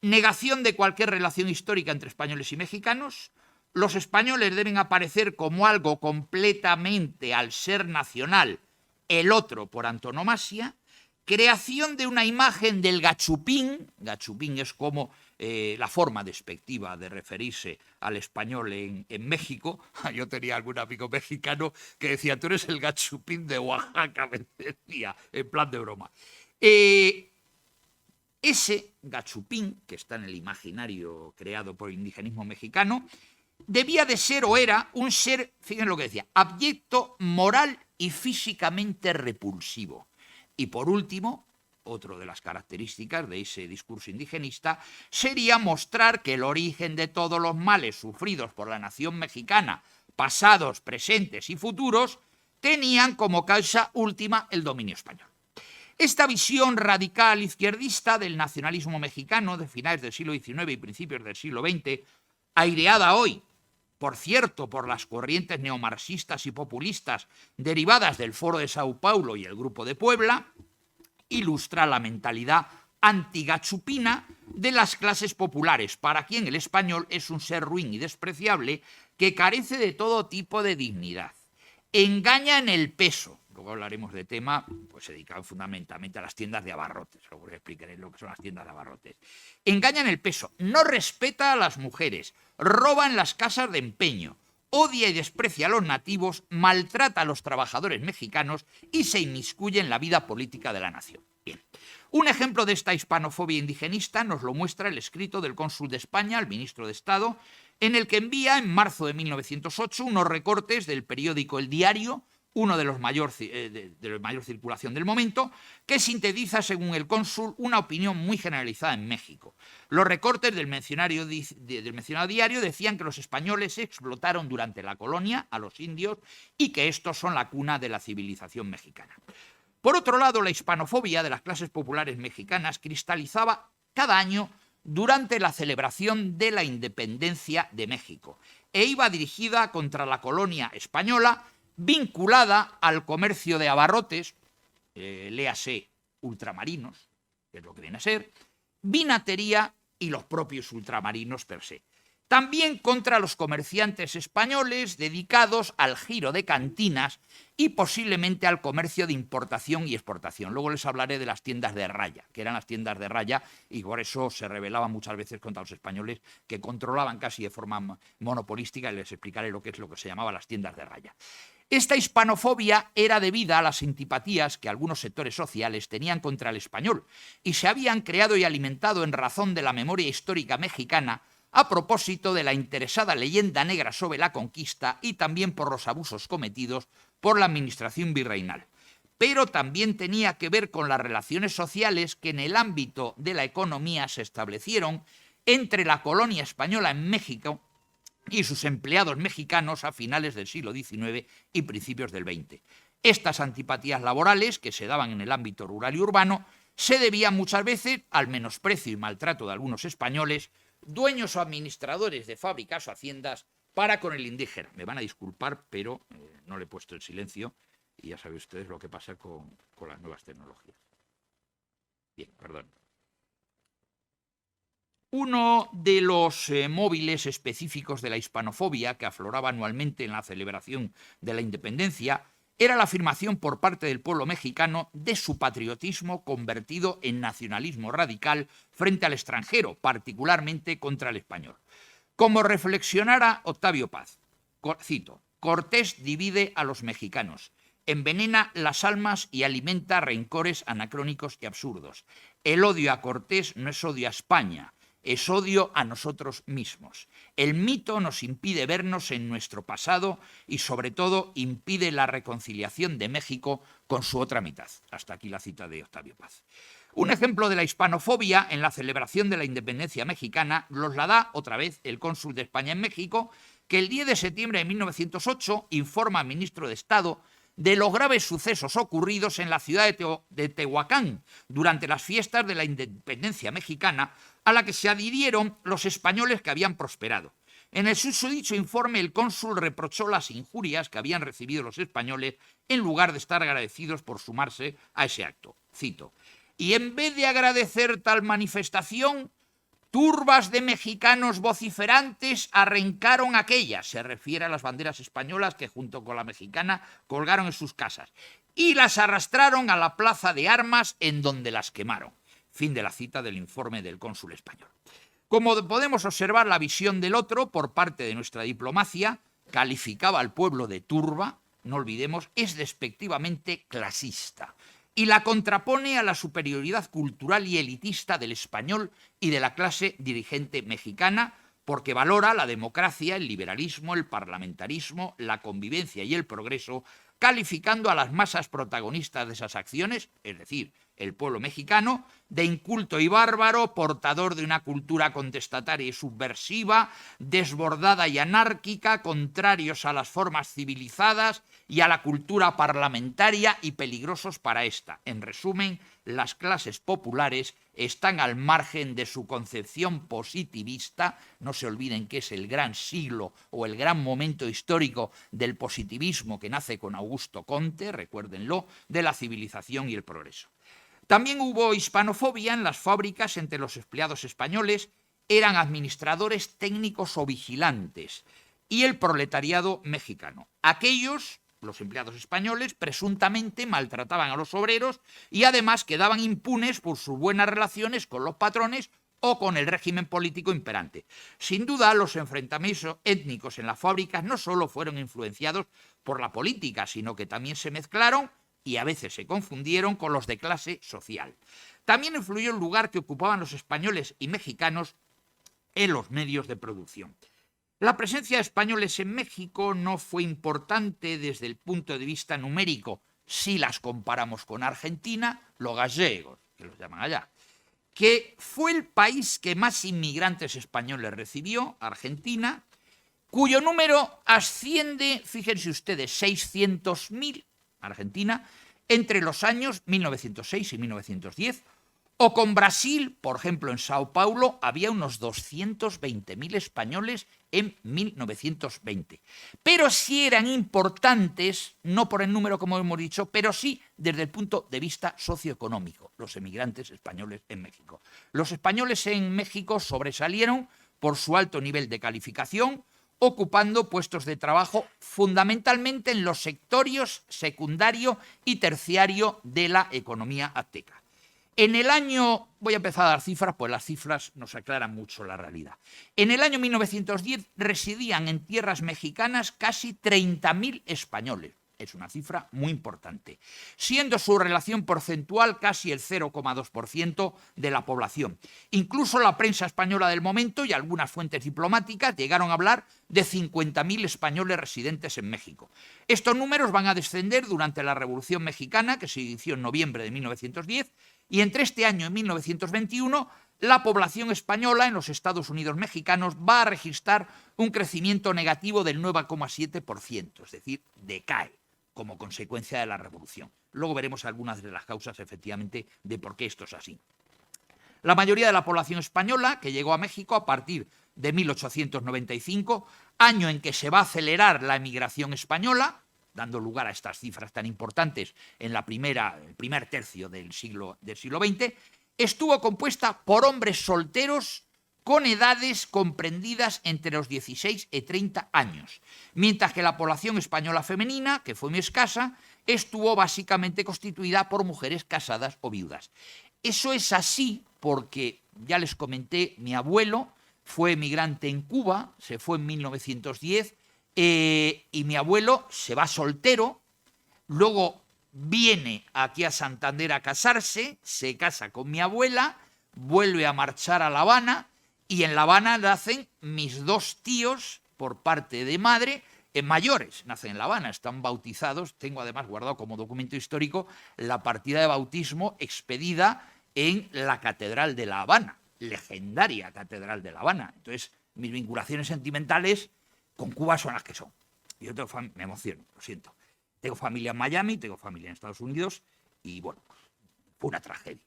negación de cualquier relación histórica entre españoles y mexicanos. Los españoles deben aparecer como algo completamente al ser nacional, el otro por antonomasia. Creación de una imagen del gachupín. Gachupín es como la forma despectiva de referirse al español en México. Yo tenía algún amigo mexicano que decía: tú eres el gachupín de Oaxaca, me decía, en plan de broma. Ese gachupín, que está en el imaginario creado por el indigenismo mexicano, debía de ser o era un ser, fíjense lo que decía, abyecto, moral y físicamente repulsivo. Y por último, otra de las características de ese discurso indigenista sería mostrar que el origen de todos los males sufridos por la nación mexicana, pasados, presentes y futuros, tenían como causa última el dominio español. Esta visión radical izquierdista del nacionalismo mexicano de finales del siglo XIX y principios del siglo XX, aireada hoy, por cierto, por las corrientes neomarxistas y populistas derivadas del Foro de Sao Paulo y el Grupo de Puebla, ilustra la mentalidad antigachupina de las clases populares, para quien el español es un ser ruin y despreciable que carece de todo tipo de dignidad. Engaña en el peso. Luego hablaremos de tema, pues dedicado fundamentalmente a las tiendas de abarrotes. Luego os explicaré lo que son las tiendas de abarrotes. Engaña en el peso, no respeta a las mujeres, roba en las casas de empeño, odia y desprecia a los nativos, maltrata a los trabajadores mexicanos y se inmiscuye en la vida política de la nación. Bien. Un ejemplo de esta hispanofobia indigenista nos lo muestra el escrito del cónsul de España al ministro de Estado, en el que envía en marzo de 1908 unos recortes del periódico El Diario, uno de los mayor circulación del momento, que sintetiza, según el cónsul, una opinión muy generalizada en México. Los recortes del mencionado diario decían que los españoles explotaron durante la colonia a los indios y que estos son la cuna de la civilización mexicana. Por otro lado, la hispanofobia de las clases populares mexicanas cristalizaba cada año durante la celebración de la independencia de México e iba dirigida contra la colonia española, vinculada al comercio de abarrotes, léase ultramarinos, que es lo que viene a ser, vinatería y los propios ultramarinos per se. También contra los comerciantes españoles dedicados al giro de cantinas y posiblemente al comercio de importación y exportación. Luego les hablaré de las tiendas de raya, que eran las tiendas de raya, y por eso se rebelaban muchas veces contra los españoles, que controlaban casi de forma monopolística, y les explicaré lo que es lo que se llamaba las tiendas de raya. Esta hispanofobia era debida a las antipatías que algunos sectores sociales tenían contra el español y se habían creado y alimentado en razón de la memoria histórica mexicana a propósito de la interesada leyenda negra sobre la conquista y también por los abusos cometidos por la administración virreinal. Pero también tenía que ver con las relaciones sociales que en el ámbito de la economía se establecieron entre la colonia española en México y sus empleados mexicanos a finales del siglo XIX y principios del XX. Estas antipatías laborales, que se daban en el ámbito rural y urbano, se debían muchas veces al menosprecio y maltrato de algunos españoles, dueños o administradores de fábricas o haciendas, para con el indígena. Me van a disculpar, pero no le he puesto el silencio y ya saben ustedes lo que pasa con las nuevas tecnologías. Bien, perdón. Uno de los móviles específicos de la hispanofobia que afloraba anualmente en la celebración de la independencia era la afirmación por parte del pueblo mexicano de su patriotismo convertido en nacionalismo radical frente al extranjero, particularmente contra el español. Como reflexionara Octavio Paz, cito, Cortés divide a los mexicanos, envenena las almas y alimenta rencores anacrónicos y absurdos. El odio a Cortés no es odio a España, es odio a nosotros mismos. El mito nos impide vernos en nuestro pasado y, sobre todo, impide la reconciliación de México con su otra mitad. Hasta aquí la cita de Octavio Paz. Un ejemplo de la hispanofobia en la celebración de la independencia mexicana nos la da otra vez el cónsul de España en México, que el 10 de septiembre de 1908 informa al ministro de Estado de los graves sucesos ocurridos en la ciudad de Tehuacán durante las fiestas de la independencia mexicana, a la que se adhirieron los españoles que habían prosperado. En el susodicho informe, el cónsul reprochó las injurias que habían recibido los españoles en lugar de estar agradecidos por sumarse a ese acto. Cito, y en vez de agradecer tal manifestación, turbas de mexicanos vociferantes arrancaron aquellas, se refiere a las banderas españolas que junto con la mexicana colgaron en sus casas, y las arrastraron a la plaza de armas en donde las quemaron. Fin de la cita del informe del cónsul español. Como podemos observar, la visión del otro por parte de nuestra diplomacia calificaba al pueblo de turba, no olvidemos, es despectivamente clasista, y la contrapone a la superioridad cultural y elitista del español y de la clase dirigente mexicana, porque valora la democracia, el liberalismo, el parlamentarismo, la convivencia y el progreso, calificando a las masas protagonistas de esas acciones, es decir, el pueblo mexicano, de inculto y bárbaro, portador de una cultura contestataria y subversiva, desbordada y anárquica, contrarios a las formas civilizadas y a la cultura parlamentaria y peligrosos para esta. En resumen, las clases populares están al margen de su concepción positivista. No se olviden que es el gran siglo o el gran momento histórico del positivismo que nace con Augusto Comte, recuérdenlo, de la civilización y el progreso. También hubo hispanofobia en las fábricas entre los empleados españoles, eran administradores técnicos o vigilantes, y el proletariado mexicano. Aquellos, los empleados españoles, presuntamente maltrataban a los obreros y además quedaban impunes por sus buenas relaciones con los patrones o con el régimen político imperante. Sin duda, los enfrentamientos étnicos en las fábricas no solo fueron influenciados por la política, sino que también se mezclaron y a veces se confundieron con los de clase social. También influyó el lugar que ocupaban los españoles y mexicanos en los medios de producción. La presencia de españoles en México no fue importante desde el punto de vista numérico, si las comparamos con Argentina, los gallegos, que los llaman allá, que fue el país que más inmigrantes españoles recibió, Argentina, cuyo número asciende, fíjense ustedes, 600.000, Argentina, entre los años 1906 y 1910, o con Brasil, por ejemplo, en Sao Paulo, había unos 220.000 españoles en 1920. Pero sí eran importantes, no por el número como hemos dicho, pero sí desde el punto de vista socioeconómico, los emigrantes españoles en México. Los españoles en México sobresalieron por su alto nivel de calificación, ocupando puestos de trabajo fundamentalmente en los sectores secundario y terciario de la economía azteca. En el año, voy a empezar a dar cifras, pues las cifras nos aclaran mucho la realidad. En el año 1910 residían en tierras mexicanas casi 30.000 españoles. Es una cifra muy importante, siendo su relación porcentual casi el 0,2% de la población. Incluso la prensa española del momento y algunas fuentes diplomáticas llegaron a hablar de 50.000 españoles residentes en México. Estos números van a descender durante la Revolución Mexicana, que se inició en noviembre de 1910, y entre este año y 1921 la población española en los Estados Unidos mexicanos va a registrar un crecimiento negativo del 9,7%, es decir, decae como consecuencia de la revolución. Luego veremos algunas de las causas, efectivamente, de por qué esto es así. La mayoría de la población española, que llegó a México a partir de 1895, año en que se va a acelerar la emigración española, dando lugar a estas cifras tan importantes en el primer tercio del siglo XX, estuvo compuesta por hombres solteros con edades comprendidas entre los 16 y 30 años, mientras que la población española femenina, que fue muy escasa, estuvo básicamente constituida por mujeres casadas o viudas. Eso es así porque, ya les comenté, mi abuelo fue emigrante en Cuba, se fue en 1910, y mi abuelo se va soltero, luego viene aquí a Santander a casarse, se casa con mi abuela, vuelve a marchar a La Habana, y en La Habana nacen mis dos tíos por parte de madre, mayores, nacen en La Habana, están bautizados. Tengo además guardado como documento histórico la partida de bautismo expedida en la Catedral de La Habana, legendaria Catedral de La Habana. Entonces, mis vinculaciones sentimentales con Cuba son las que son. Yo me emociono, lo siento. Tengo familia en Miami, tengo familia en Estados Unidos y, bueno, fue una tragedia.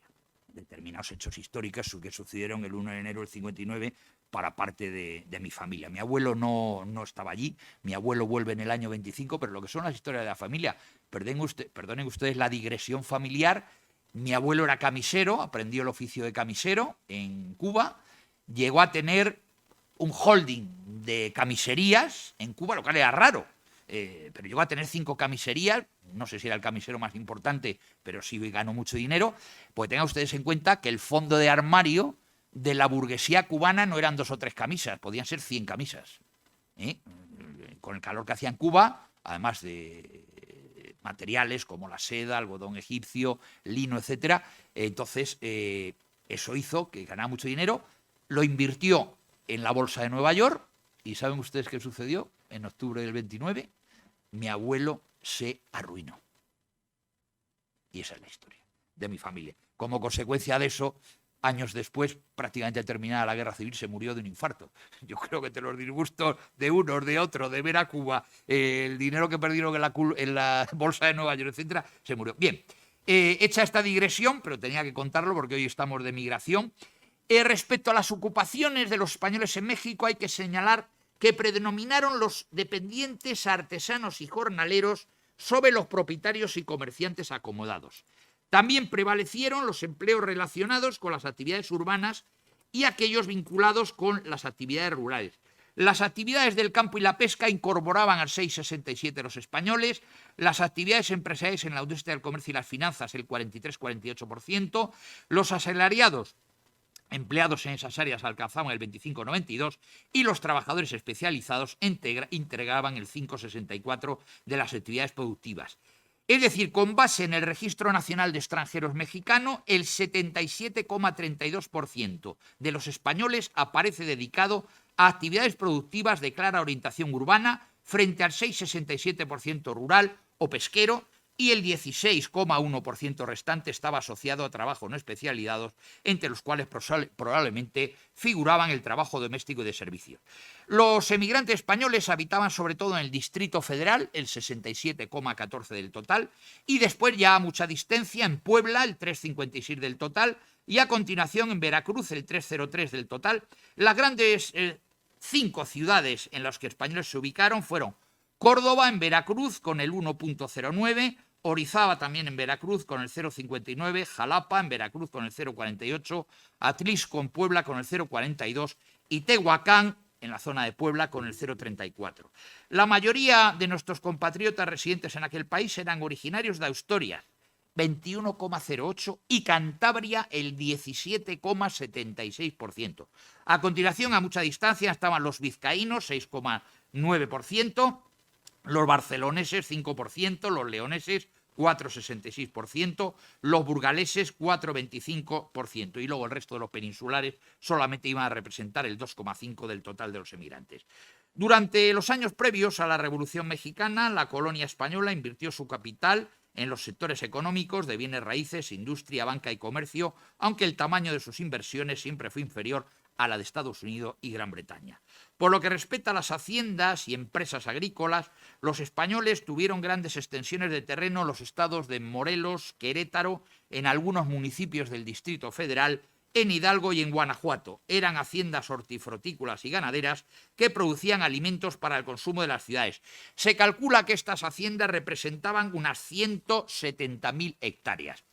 Determinados hechos históricos que sucedieron el 1 de enero del 59 para parte de mi familia. Mi abuelo no estaba allí, mi abuelo vuelve en el año 25, pero lo que son las historias de la familia, perdonen ustedes la digresión familiar, mi abuelo era camisero, aprendió el oficio de camisero en Cuba, llegó a tener un holding de camiserías en Cuba, lo cual era raro, pero llegó a tener 5 camiserías, no sé si era el camisero más importante, pero sí ganó mucho dinero. Pues tengan ustedes en cuenta que el fondo de armario de la burguesía cubana no eran 2 o 3 camisas, podían ser 100 camisas. Con el calor que hacía en Cuba, además de materiales como la seda, algodón egipcio, lino, etcétera. Entonces, eso hizo que ganara mucho dinero, lo invirtió en la bolsa de Nueva York, y ¿saben ustedes qué sucedió? En octubre del 29, mi abuelo se arruinó. Y esa es la historia de mi familia. Como consecuencia de eso, años después, prácticamente terminada la guerra civil, se murió de un infarto. Yo creo que entre los disgustos de unos, de otros, de ver a Cuba, el dinero que perdieron en la bolsa de Nueva York, etcétera, se murió. Bien, hecha esta digresión, pero tenía que contarlo porque hoy estamos de migración. Respecto a las ocupaciones de los españoles en México, hay que señalar que predominaron los dependientes, artesanos y jornaleros sobre los propietarios y comerciantes acomodados. También prevalecieron los empleos relacionados con las actividades urbanas y aquellos vinculados con las actividades rurales. Las actividades del campo y la pesca incorporaban al 6,67 los españoles, las actividades empresariales en la industria del comercio y las finanzas el 43,48%, los asalariados empleados en esas áreas alcanzaban el 25,92% y los trabajadores especializados integraban el 5,64% de las actividades productivas. Es decir, con base en el Registro Nacional de Extranjeros mexicano, el 77,32% de los españoles aparece dedicado a actividades productivas de clara orientación urbana frente al 6,67% rural o pesquero, y el 16,1% restante estaba asociado a trabajos no especializados, entre los cuales probablemente figuraban el trabajo doméstico y de servicio. Los emigrantes españoles habitaban sobre todo en el Distrito Federal, el 67,14% del total, y después ya a mucha distancia en Puebla, el 3,56% del total, y a continuación en Veracruz, el 3,03% del total. Las grandes 5 ciudades en las que españoles se ubicaron fueron Córdoba en Veracruz con el 1,09%, Orizaba también en Veracruz con el 0,59%, Jalapa en Veracruz con el 0,48%, Atlisco en Puebla con el 0,42% y Tehuacán, en la zona de Puebla, con el 0,34. La mayoría de nuestros compatriotas residentes en aquel país eran originarios de Asturias, 21,08%, y Cantabria el 17,76%. A continuación, a mucha distancia, estaban los vizcaínos, 6,9%, los barceloneses, 5%, los leoneses, 4,66%, los burgaleses, 4,25%, y luego el resto de los peninsulares solamente iban a representar el 2,5% del total de los emigrantes. Durante los años previos a la Revolución Mexicana, la colonia española invirtió su capital en los sectores económicos de bienes raíces, industria, banca y comercio, aunque el tamaño de sus inversiones siempre fue inferior a la de Estados Unidos y Gran Bretaña. Por lo que respecta a las haciendas y empresas agrícolas, los españoles tuvieron grandes extensiones de terreno en los estados de Morelos, Querétaro, en algunos municipios del Distrito Federal, en Hidalgo y en Guanajuato. Eran haciendas hortifrutícolas y ganaderas que producían alimentos para el consumo de las ciudades. Se calcula que estas haciendas representaban unas 170.000 hectáreas.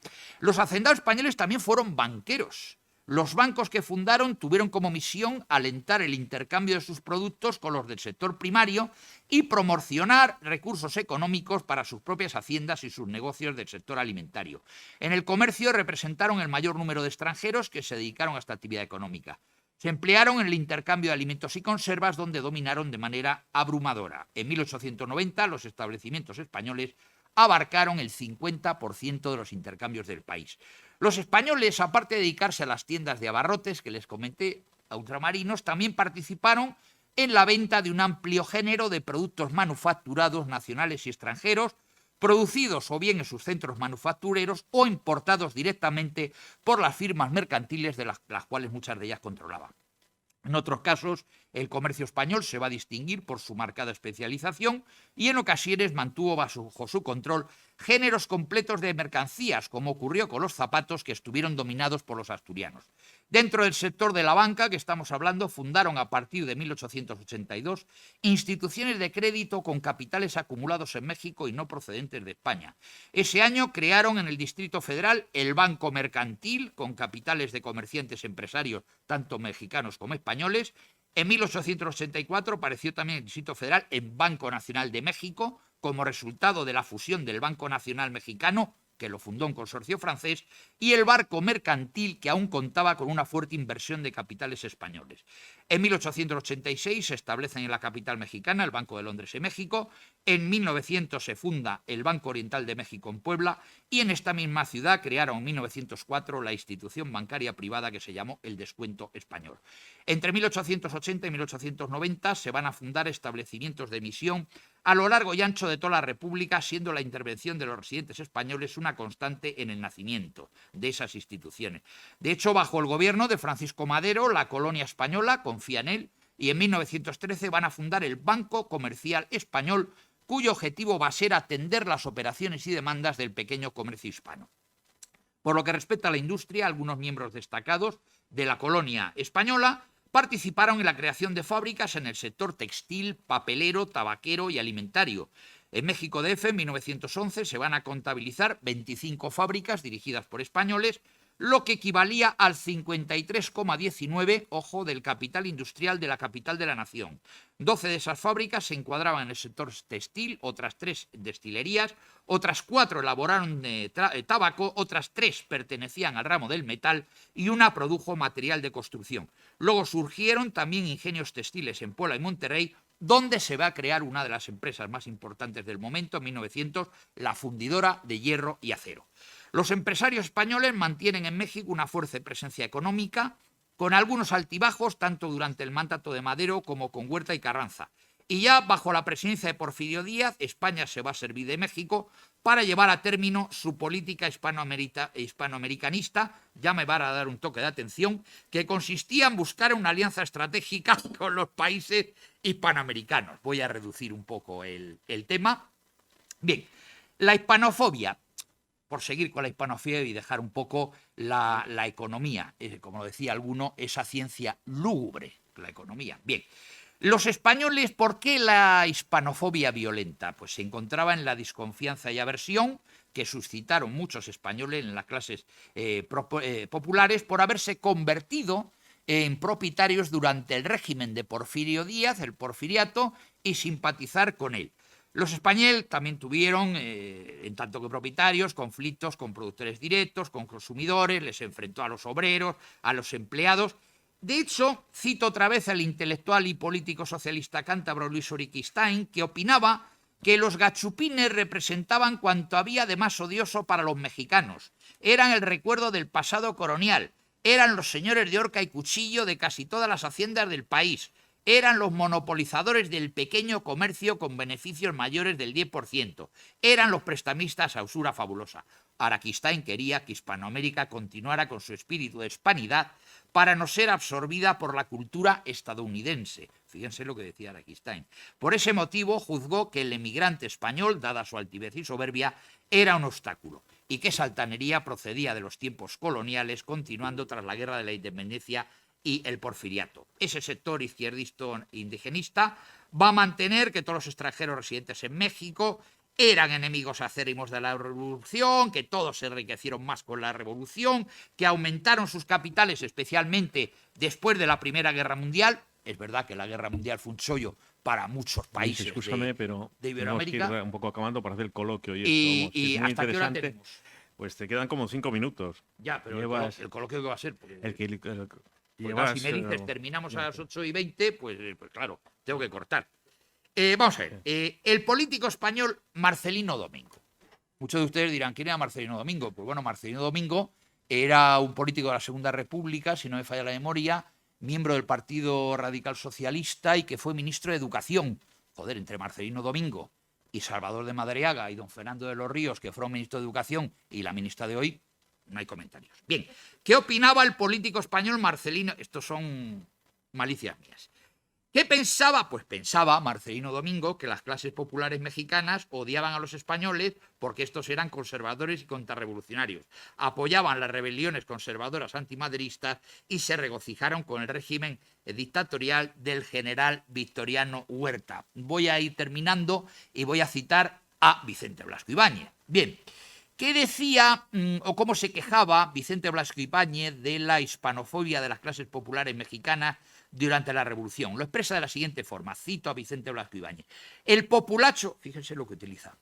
Los hacendados españoles también fueron banqueros. Los bancos que fundaron tuvieron como misión alentar el intercambio de sus productos con los del sector primario y promocionar recursos económicos para sus propias haciendas y sus negocios del sector alimentario. En el comercio representaron el mayor número de extranjeros que se dedicaron a esta actividad económica. Se emplearon en el intercambio de alimentos y conservas, donde dominaron de manera abrumadora. En 1890 los establecimientos españoles abarcaron el 50% de los intercambios del país. Los españoles, aparte de dedicarse a las tiendas de abarrotes que les comenté, a ultramarinos, también participaron en la venta de un amplio género de productos manufacturados nacionales y extranjeros, producidos o bien en sus centros manufactureros o importados directamente por las firmas mercantiles de las cuales muchas de ellas controlaban. En otros casos, el comercio español se va a distinguir por su marcada especialización y en ocasiones mantuvo bajo su control géneros completos de mercancías, como ocurrió con los zapatos, que estuvieron dominados por los asturianos. Dentro del sector de la banca que estamos hablando, fundaron a partir de 1882 instituciones de crédito con capitales acumulados en México y no procedentes de España. Ese año crearon en el Distrito Federal el Banco Mercantil, con capitales de comerciantes empresarios, tanto mexicanos como españoles. En 1884 apareció también el Distrito Federal en Banco Nacional de México, como resultado de la fusión del Banco Nacional Mexicano, que lo fundó un consorcio francés, y el Banco Mercantil, que aún contaba con una fuerte inversión de capitales españoles. En 1886 se establecen en la capital mexicana el Banco de Londres y México. En 1900 se funda el Banco Oriental de México en Puebla, y en esta misma ciudad crearon en 1904 la institución bancaria privada que se llamó el Descuento Español. Entre 1880 y 1890 se van a fundar establecimientos de emisión a lo largo y ancho de toda la República, siendo la intervención de los residentes españoles una constante en el nacimiento de esas instituciones. De hecho, bajo el gobierno de Francisco Madero, la colonia española confía en él, y en 1913 van a fundar el Banco Comercial Español, cuyo objetivo va a ser atender las operaciones y demandas del pequeño comercio hispano. Por lo que respecta a la industria, algunos miembros destacados de la colonia española participaron en la creación de fábricas en el sector textil, papelero, tabaquero y alimentario. En México DF, en 1911, se van a contabilizar 25 fábricas dirigidas por españoles, lo que equivalía al 53,19%, ojo, del capital industrial de la capital de la nación. 12 de esas fábricas se encuadraban en el sector textil, otras 3 destilerías, otras 4 elaboraron tabaco, otras 3 pertenecían al ramo del metal y una produjo material de construcción. Luego surgieron también ingenios textiles en Puebla y Monterrey, donde se va a crear una de las empresas más importantes del momento, en 1900, la fundidora de hierro y acero. Los empresarios españoles mantienen en México una fuerte presencia económica, con algunos altibajos tanto durante el mandato de Madero como con Huerta y Carranza. Y ya bajo la presidencia de Porfirio Díaz, España se va a servir de México para llevar a término su política hispanoamericanista, ya me va a dar un toque de atención, que consistía en buscar una alianza estratégica con los países hispanoamericanos. Voy a reducir un poco el tema. Bien, la hispanofobia. Por seguir con la hispanofobia y dejar un poco la economía. Como lo decía alguno, esa ciencia lúgubre, la economía. Bien, los españoles, ¿por qué la hispanofobia violenta? Pues se encontraba en la desconfianza y aversión que suscitaron muchos españoles en las clases populares por haberse convertido en propietarios durante el régimen de Porfirio Díaz, el porfiriato, y simpatizar con él. Los españoles también tuvieron, en tanto que propietarios, conflictos con productores directos, con consumidores, les enfrentó a los obreros, a los empleados. De hecho, cito otra vez al intelectual y político socialista cántabro Luis Uriquistain, que opinaba que los gachupines representaban cuanto había de más odioso para los mexicanos. Eran el recuerdo del pasado colonial, eran los señores de horca y cuchillo de casi todas las haciendas del país, eran los monopolizadores del pequeño comercio con beneficios mayores del 10%, eran los prestamistas a usura fabulosa. Araquistain quería que Hispanoamérica continuara con su espíritu de hispanidad para no ser absorbida por la cultura estadounidense. Fíjense lo que decía Araquistain. Por ese motivo juzgó que el emigrante español, dada su altivez y soberbia, era un obstáculo y que esa altanería procedía de los tiempos coloniales, continuando tras la Guerra de la Independencia y el porfiriato. Ese sector izquierdista indigenista va a mantener que todos los extranjeros residentes en México eran enemigos acérrimos de la revolución, que todos se enriquecieron más con la revolución, que aumentaron sus capitales, especialmente después de la Primera Guerra Mundial. Es verdad que la Guerra Mundial fue un chollo para muchos países pero de Iberoamérica. Tenemos que ir un poco acabando para hacer el coloquio. Y es muy ¿hasta qué hora interesante. tenemos? Pues te quedan como 5 minutos. Ya, pero el coloquio que va a ser. Porque si me dices terminamos a las 8:20, pues claro, tengo que cortar. Vamos a ver. El político español Marcelino Domingo. Muchos de ustedes dirán, ¿quién era Marcelino Domingo? Pues bueno, Marcelino Domingo era un político de la Segunda República, si no me falla la memoria, miembro del Partido Radical Socialista y que fue ministro de Educación. Joder, entre Marcelino Domingo y Salvador de Madariaga y don Fernando de los Ríos, que fueron ministro de Educación, y la ministra de hoy, no hay comentarios. Bien, ¿qué opinaba el político español Marcelino? Estos son malicias mías. ¿Qué pensaba? Pues pensaba Marcelino Domingo que las clases populares mexicanas odiaban a los españoles porque estos eran conservadores y contrarrevolucionarios, apoyaban las rebeliones conservadoras antimaderistas y se regocijaron con el régimen dictatorial del general Victoriano Huerta. Voy a ir terminando y voy a citar a Vicente Blasco Ibáñez. Bien, ¿qué decía o cómo se quejaba Vicente Blasco Ibáñez de la hispanofobia de las clases populares mexicanas durante la Revolución? Lo expresa de la siguiente forma, cito a Vicente Blasco Ibáñez. El populacho, fíjense lo que utiliza,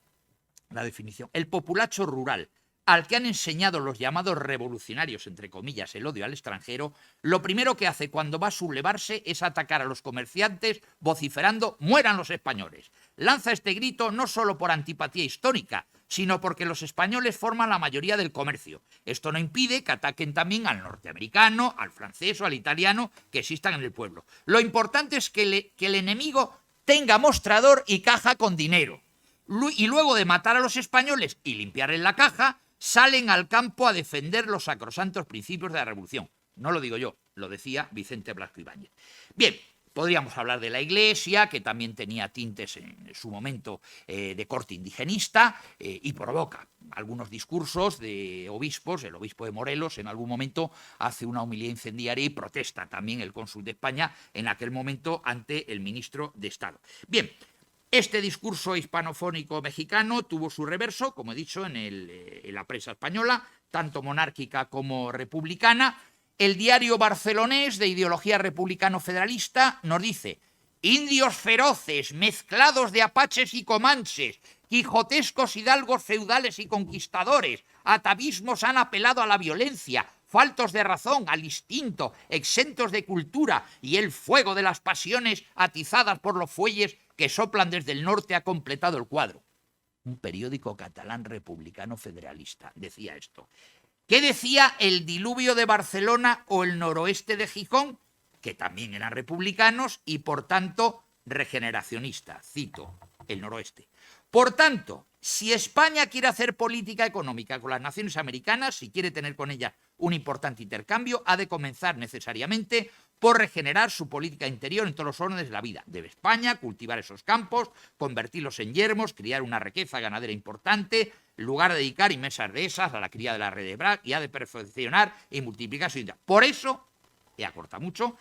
la definición, el populacho rural, al que han enseñado los llamados revolucionarios, entre comillas, el odio al extranjero, lo primero que hace cuando va a sublevarse es atacar a los comerciantes vociferando «mueran los españoles». Lanza este grito no solo por antipatía histórica, sino porque los españoles forman la mayoría del comercio. Esto no impide que ataquen también al norteamericano, al francés o al italiano que existan en el pueblo. Lo importante es que el enemigo tenga mostrador y caja con dinero. Y luego de matar a los españoles y limpiar en la caja, salen al campo a defender los sacrosantos principios de la revolución. No lo digo yo, lo decía Vicente Blasco Ibáñez. Bien, podríamos hablar de la Iglesia, que también tenía tintes en su momento de corte indigenista y provoca algunos discursos de obispos. El obispo de Morelos en algún momento hace una homilía incendiaria y protesta también el cónsul de España en aquel momento ante el ministro de Estado. Bien, este discurso hispanofónico mexicano tuvo su reverso, como he dicho, en la prensa española, tanto monárquica como republicana. El diario barcelonés de ideología republicano-federalista nos dice: indios feroces, mezclados de apaches y comanches, quijotescos hidalgos feudales y conquistadores, atavismos han apelado a la violencia, faltos de razón, al instinto, exentos de cultura, y el fuego de las pasiones atizadas por los fuelles que soplan desde el norte ha completado el cuadro. Un periódico catalán republicano federalista decía esto. ¿Qué decía el Diluvio de Barcelona o el Noroeste de Gijón? Que también eran republicanos y, por tanto, regeneracionistas. Cito, el Noroeste. Por tanto, si España quiere hacer política económica con las naciones americanas, si quiere tener con ellas un importante intercambio, ha de comenzar necesariamente por regenerar su política interior en todos los órdenes de la vida. Debe España cultivar esos campos, convertirlos en yermos, criar una riqueza ganadera importante, en lugar de dedicar inmensas dehesas a la cría de la red de Brac, y ha de perfeccionar y multiplicar su industria. Por eso, he acortado mucho,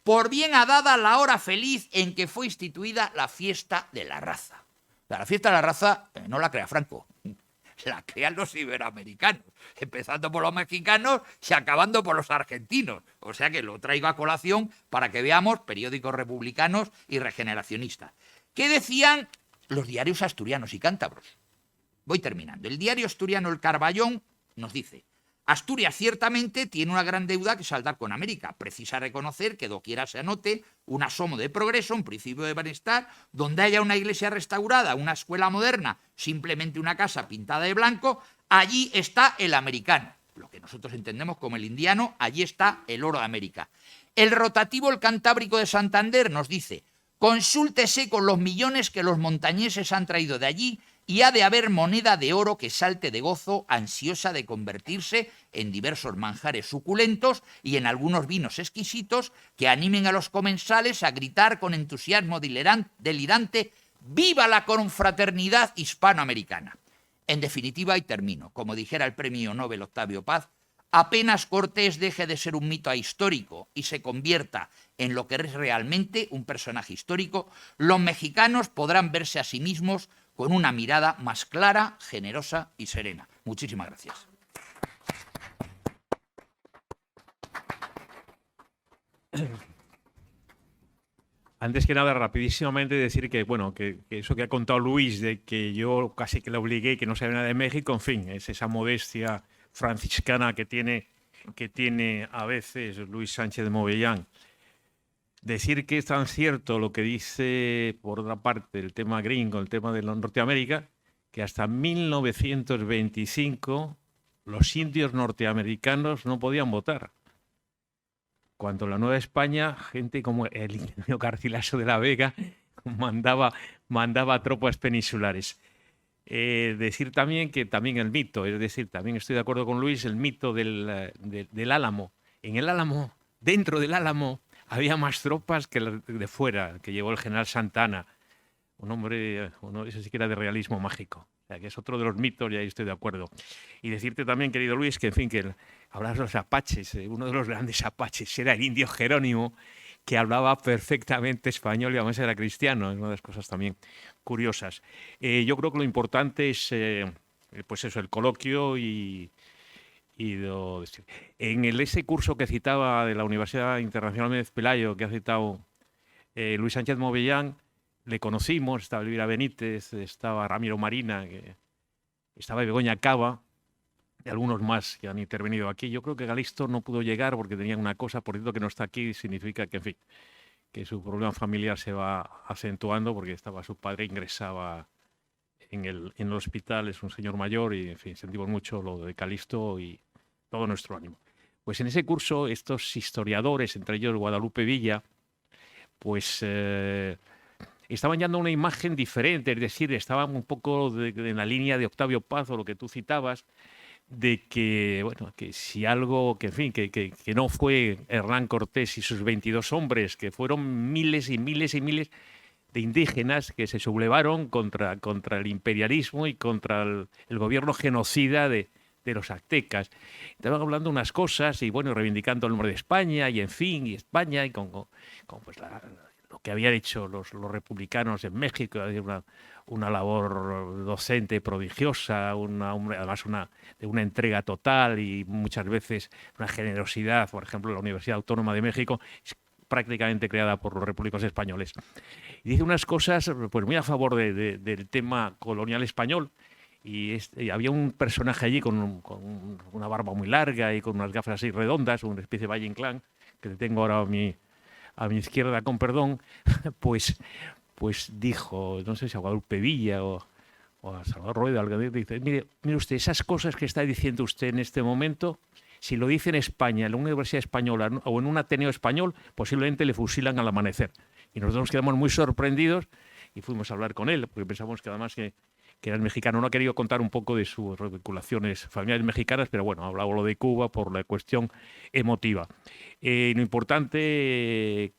por bien ha dada la hora feliz en que fue instituida la fiesta de la raza. La fiesta de la raza no la crea Franco. la crean los iberoamericanos, empezando por los mexicanos y acabando por los argentinos. O sea que lo traigo a colación para que veamos periódicos republicanos y regeneracionistas. ¿Qué decían los diarios asturianos y cántabros? Voy terminando. El diario asturiano El Carballón nos dice: Asturias ciertamente tiene una gran deuda que saldar con América. Precisa reconocer que doquiera se anote un asomo de progreso, un principio de bienestar, donde haya una iglesia restaurada, una escuela moderna, simplemente una casa pintada de blanco, allí está el americano. Lo que nosotros entendemos como el indiano, allí está el oro de América. El rotativo El Cantábrico de Santander nos dice: consúltese con los millones que los montañeses han traído de allí y ha de haber moneda de oro que salte de gozo, ansiosa de convertirse en diversos manjares suculentos y en algunos vinos exquisitos que animen a los comensales a gritar con entusiasmo delirante: ¡viva la confraternidad hispanoamericana! En definitiva, y termino, como dijera el premio Nobel Octavio Paz, apenas Cortés deje de ser un mito ahistórico y se convierta en lo que es realmente un personaje histórico, los mexicanos podrán verse a sí mismos con una mirada más clara, generosa y serena. Muchísimas gracias. Antes que nada, rapidísimamente decir que, bueno, que eso que ha contado Luis, de que yo casi que le obligué, que no sabe nada de México, en fin, es esa modestia franciscana que tiene a veces Luis Sánchez de Movellán. Decir que es tan cierto lo que dice, por otra parte, el tema gringo, el tema de Norteamérica, que hasta 1925 los indios norteamericanos no podían votar. Cuando en la Nueva España, gente como el ingeniero Garcilaso de la Vega mandaba tropas peninsulares. Decir también que también el mito, es decir, también estoy de acuerdo con Luis, el mito del Álamo. En el Álamo, dentro del Álamo, había más tropas que de fuera, que llevó el general Santana, un hombre, no sé siquiera de realismo mágico. O sea, que es otro de los mitos, y ahí estoy de acuerdo. Y decirte también, querido Luis, que en fin, que hablas de los apaches, uno de los grandes apaches era el indio Jerónimo, que hablaba perfectamente español y además era cristiano. Es una de las cosas también curiosas. Yo creo que lo importante es, pues eso, el coloquio en ese curso que citaba de la Universidad Internacional Méndez Pelayo, que ha citado Luis Sánchez Movellán, le conocimos, estaba Elvira Benítez, estaba Ramiro Marina, estaba Begoña Cava, y algunos más que han intervenido aquí. Yo creo que Galisto no pudo llegar porque tenía una cosa, por cierto, que no está aquí, significa que, en fin, que su problema familiar se va acentuando porque su padre ingresaba en el hospital, es un señor mayor y, en fin, sentimos mucho lo de Calisto y todo nuestro ánimo. Pues en ese curso, estos historiadores, entre ellos Guadalupe Villa, pues estaban dando una imagen diferente, es decir, estaban un poco en la línea de Octavio Paz o lo que tú citabas, de que, bueno, que si algo, que en fin, que no fue Hernán Cortés y sus 22 hombres, que fueron miles y miles y miles de indígenas que se sublevaron contra el imperialismo y contra el gobierno genocida de los aztecas. Estaban hablando unas cosas y, bueno, reivindicando el nombre de España y, en fin, y España y con pues lo que habían hecho los republicanos en México, una labor docente prodigiosa, además de una entrega total y muchas veces una generosidad. Por ejemplo, la Universidad Autónoma de México es prácticamente creada por los repúblicos españoles. Y dice unas cosas pues muy a favor del tema colonial español. Y había un personaje allí con una barba muy larga y con unas gafas así redondas, una especie de Valle Inclán, que tengo ahora a mi izquierda, con perdón, pues dijo, no sé si a Guadalupe Villa o a Salvador Rueda, dice: mire usted, esas cosas que está diciendo usted en este momento, si lo dice en España, en una universidad española o en un Ateneo español, posiblemente le fusilan al amanecer. Y nosotros nos quedamos muy sorprendidos y fuimos a hablar con él, porque pensamos que además que era el mexicano. No ha querido contar un poco de sus vinculaciones familiares mexicanas, pero bueno, ha hablado lo de Cuba por la cuestión emotiva. Lo importante,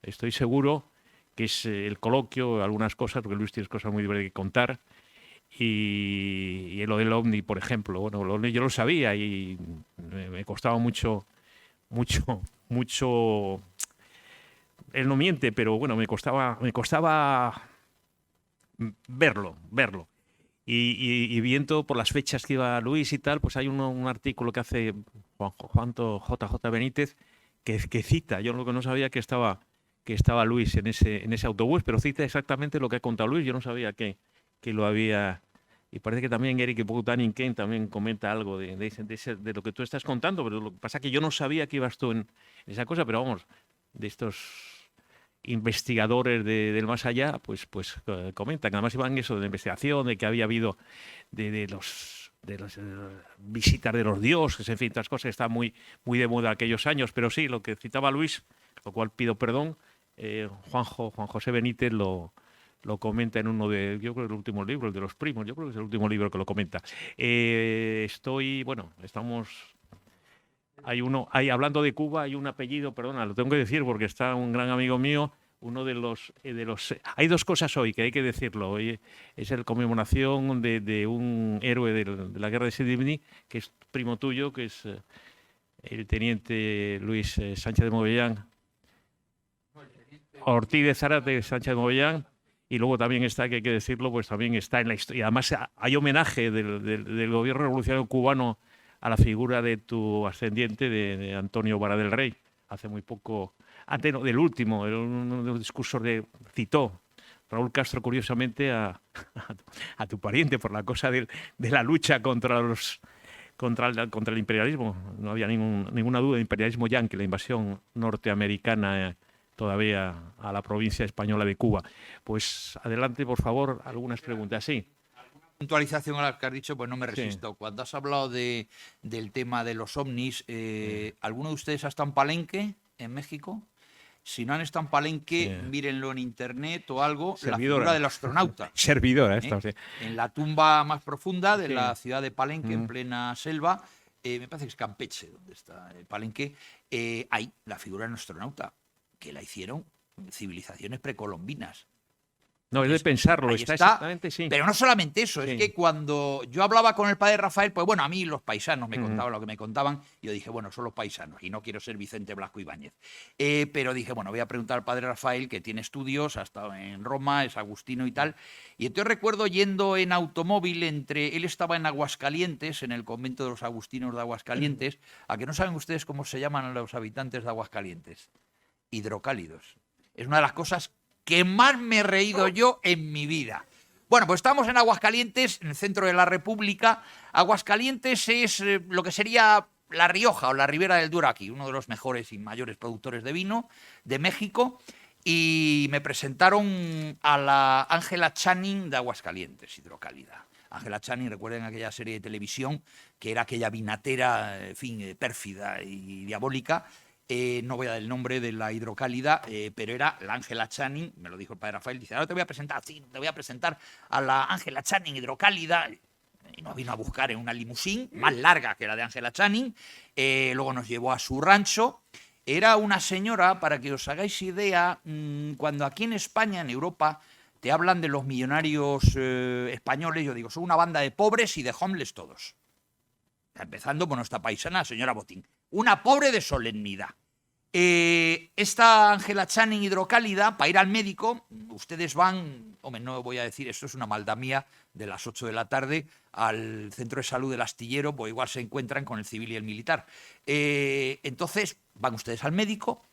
estoy seguro que es el coloquio, algunas cosas, porque Luis tiene cosas muy divertidas que contar, y lo del OVNI, por ejemplo. Bueno, el OVNI yo lo sabía y me costaba mucho, él no miente, pero bueno, me costaba verlo. y viendo por las fechas que iba Luis y tal, pues hay un artículo que hace JJ Benítez que cita, yo lo que no sabía que estaba Luis en ese autobús, pero cita exactamente lo que ha contado Luis, yo no sabía que lo había... Y parece que también Eric Boutanin Kane también comenta algo de lo que tú estás contando, pero lo que pasa es que yo no sabía que ibas tú en esa cosa, pero vamos, de estos investigadores del más allá, pues comentan que además iban eso de investigación, de que había habido de las visitas de los dioses, en fin, otras cosas que estaban muy de moda aquellos años, pero sí, lo que citaba Luis, lo cual pido perdón, Juan José Benítez lo comenta en uno de, yo creo que el último libro, el de los primos, yo creo que es el último libro que lo comenta. Hablando de Cuba, hay un apellido, perdona, lo tengo que decir porque está un gran amigo mío, uno de los hay dos cosas hoy que hay que decirlo. Hoy es la conmemoración de un héroe de la guerra de Sendivní, que es primo tuyo, que es el teniente Luis Sánchez de Movellán, Ortiz de Zárate Sánchez de Movellán. Y luego también está, que hay que decirlo, pues también está en la historia. Y además hay homenaje del gobierno revolucionario cubano a la figura de tu ascendiente, de Antonio Vara del Rey. Hace muy poco, antes del último, en uno de los discursos citó Raúl Castro, curiosamente, a tu pariente por la cosa de la lucha contra el imperialismo. No había ninguna duda de imperialismo yanqui, la invasión norteamericana todavía a la provincia española de Cuba. Pues adelante, por favor, algunas preguntas. Sí. Puntualización a la que has dicho, pues no me resisto. Sí. Cuando has hablado del tema de los ovnis, ¿alguno de ustedes ha estado en Palenque, en México? Si no han estado en Palenque, mírenlo en internet o algo. Servidora. La figura del astronauta. Servidora, esta, sí. En la tumba más profunda de la ciudad de Palenque, en plena selva, me parece que es Campeche, donde está Palenque, hay la figura del astronauta, que la hicieron civilizaciones precolombinas. No, es de pensarlo, está exactamente, sí. Pero no solamente eso, es que cuando yo hablaba con el padre Rafael, pues bueno, a mí los paisanos me contaban lo que me contaban, y yo dije, bueno, son los paisanos, y no quiero ser Vicente Blasco Ibáñez. Pero dije, bueno, voy a preguntar al padre Rafael, que tiene estudios, ha estado en Roma, es agustino y tal, y entonces recuerdo yendo en automóvil él estaba en Aguascalientes, en el convento de los agustinos de Aguascalientes, ¿a que no saben ustedes cómo se llaman los habitantes de Aguascalientes? Hidrocálidos. Es una de las cosas que más me he reído yo en mi vida. Bueno, pues estamos en Aguascalientes, en el centro de la República. Aguascalientes es lo que sería La Rioja o la Ribera del Duero aquí, uno de los mejores y mayores productores de vino de México. Y me presentaron a la Ángela Channing de Aguascalientes, hidrocálida. Ángela Channing, recuerden aquella serie de televisión, que era aquella vinatera, en fin, pérfida y diabólica. No voy a dar el nombre de la hidrocálida, pero era la Ángela Channing, me lo dijo el padre Rafael, dice, ahora te voy a presentar a la Ángela Channing hidrocálida, y nos vino a buscar en una limusín más larga que la de Ángela Channing, luego nos llevó a su rancho. Era una señora, para que os hagáis idea, cuando aquí en España, en Europa, te hablan de los millonarios españoles, yo digo, son una banda de pobres y de homeless todos. Empezando por nuestra paisana, la señora Botín. Una pobre de solemnidad. Esta Ángela Channing hidrocálida, para ir al médico, ustedes van, hombre, no voy a decir, esto es una maldad mía, de las 8 de la tarde al centro de salud del Astillero, pues igual se encuentran con el civil y el militar. Entonces, van ustedes al médico.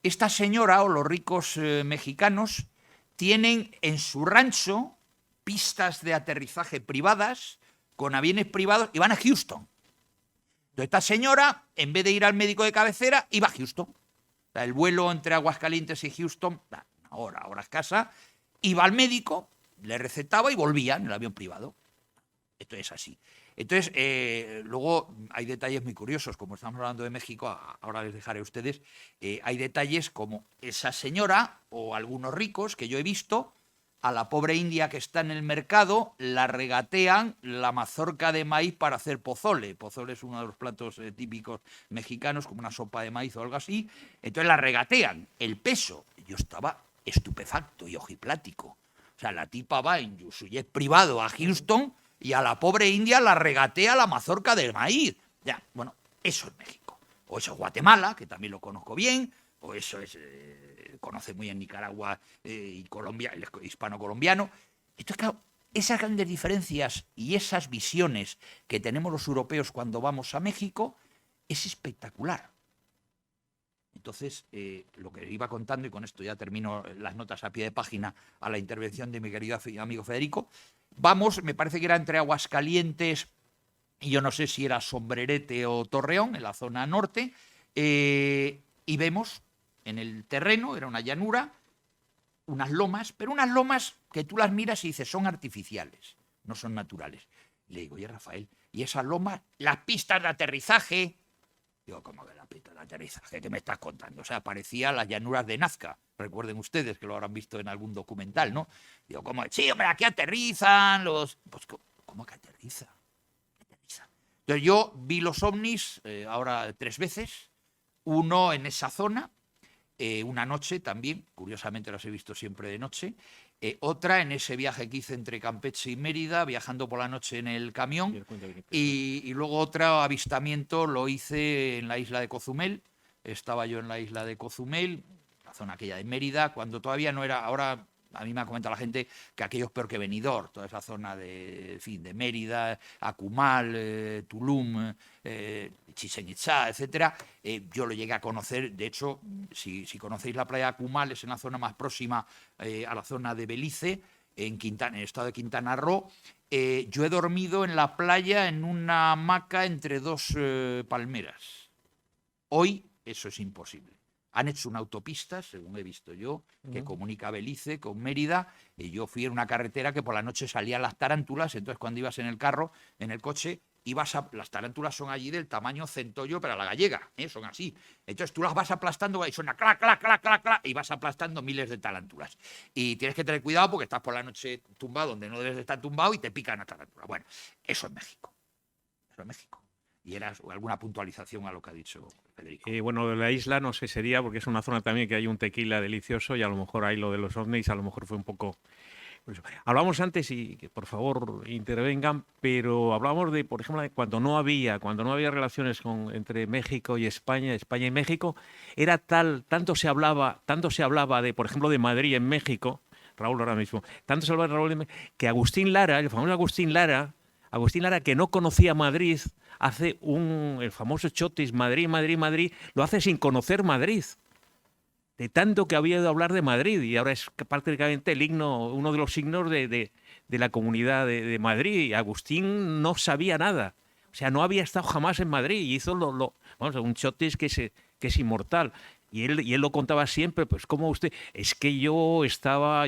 Esta señora o los ricos mexicanos tienen en su rancho pistas de aterrizaje privadas, con aviones privados, y van a Houston. Entonces, esta señora, en vez de ir al médico de cabecera, iba a Houston. O sea, el vuelo entre Aguascalientes y Houston, una hora escasa, iba al médico, le recetaba y volvía en el avión privado. Esto es así. Entonces, luego hay detalles muy curiosos, como estamos hablando de México, ahora les dejaré a ustedes, hay detalles como esa señora o algunos ricos que yo he visto, a la pobre india que está en el mercado la regatean la mazorca de maíz para hacer pozole. Pozole es uno de los platos típicos mexicanos, como una sopa de maíz o algo así. Entonces la regatean. El peso, yo estaba estupefacto y ojiplático. O sea, la tipa va en su jet privado a Houston y a la pobre india la regatea la mazorca de maíz. Ya, bueno, eso es México. O eso es Guatemala, que también lo conozco bien, o eso es... conoce muy en Nicaragua y Colombia, el hispano-colombiano. Esto es claro, esas grandes diferencias y esas visiones que tenemos los europeos cuando vamos a México es espectacular. Entonces, lo que iba contando, y con esto ya termino las notas a pie de página a la intervención de mi querido amigo Federico, vamos, me parece que era entre Aguascalientes y yo no sé si era Sombrerete o Torreón, en la zona norte, y vemos en el terreno, era una llanura, unas lomas, pero unas lomas que tú las miras y dices, son artificiales, no son naturales. Y le digo, oye, Rafael, ¿y esas lomas, las pistas de aterrizaje? Digo, ¿cómo que la pista de aterrizaje? ¿Qué me estás contando? O sea, parecía las llanuras de Nazca. Recuerden ustedes que lo habrán visto en algún documental, ¿no? Digo, ¿cómo? Sí, hombre, aquí aterrizan los... Pues, ¿cómo que aterriza? Entonces yo vi los ovnis ahora 3 veces. Uno en esa zona, una noche también, curiosamente los he visto siempre de noche. Otra en ese viaje que hice entre Campeche y Mérida, viajando por la noche en el camión. Y luego otro avistamiento lo hice en la isla de Cozumel. Estaba yo en la isla de Cozumel, la zona aquella de Mérida, cuando todavía no era... Ahora a mí me ha comentado la gente que aquello es peor que Benidorm, toda esa zona de, en fin, de Mérida, Akumal, Tulum, Chichén Itzá, etcétera. Yo lo llegué a conocer, de hecho, si conocéis la playa de Akumal, es en la zona más próxima a la zona de Belice, en el estado de Quintana Roo. Yo he dormido en la playa en una hamaca entre 2 palmeras. Hoy eso es imposible. Han hecho una autopista, según he visto yo, que comunica Belice con Mérida. Y yo fui en una carretera que por la noche salían las tarántulas. Entonces, cuando ibas en el carro, en el coche, las tarántulas son allí del tamaño centollo, pero a la gallega, son así. Entonces, tú las vas aplastando y suena clac, clac, clac, clac, clac, y vas aplastando miles de tarántulas. Y tienes que tener cuidado porque estás por la noche tumbado donde no debes de estar tumbado y te pican las tarántulas. Bueno, eso es México. Eso es México. Y era alguna puntualización a lo que ha dicho Federico. Bueno, de la isla no sé, sería porque es una zona también que hay un tequila delicioso y a lo mejor ahí lo de los ovnis a lo mejor fue un poco... Hablamos antes y que por favor intervengan, pero hablamos de, por ejemplo, de cuando no había relaciones entre México y España y México, era tanto se hablaba de, por ejemplo, de Madrid en México, Raúl ahora mismo, tanto se hablaba de Raúl que Agustín Lara, el famoso Agustín Lara, que no conocía Madrid, hace el famoso chotis Madrid, Madrid, Madrid, lo hace sin conocer Madrid. De tanto que había oído hablar de Madrid, y ahora es prácticamente uno de los signos de la comunidad de Madrid. Y Agustín no sabía nada. O sea, no había estado jamás en Madrid y hizo vamos, un chotis que es inmortal. Y él lo contaba siempre, pues como usted, es que yo estaba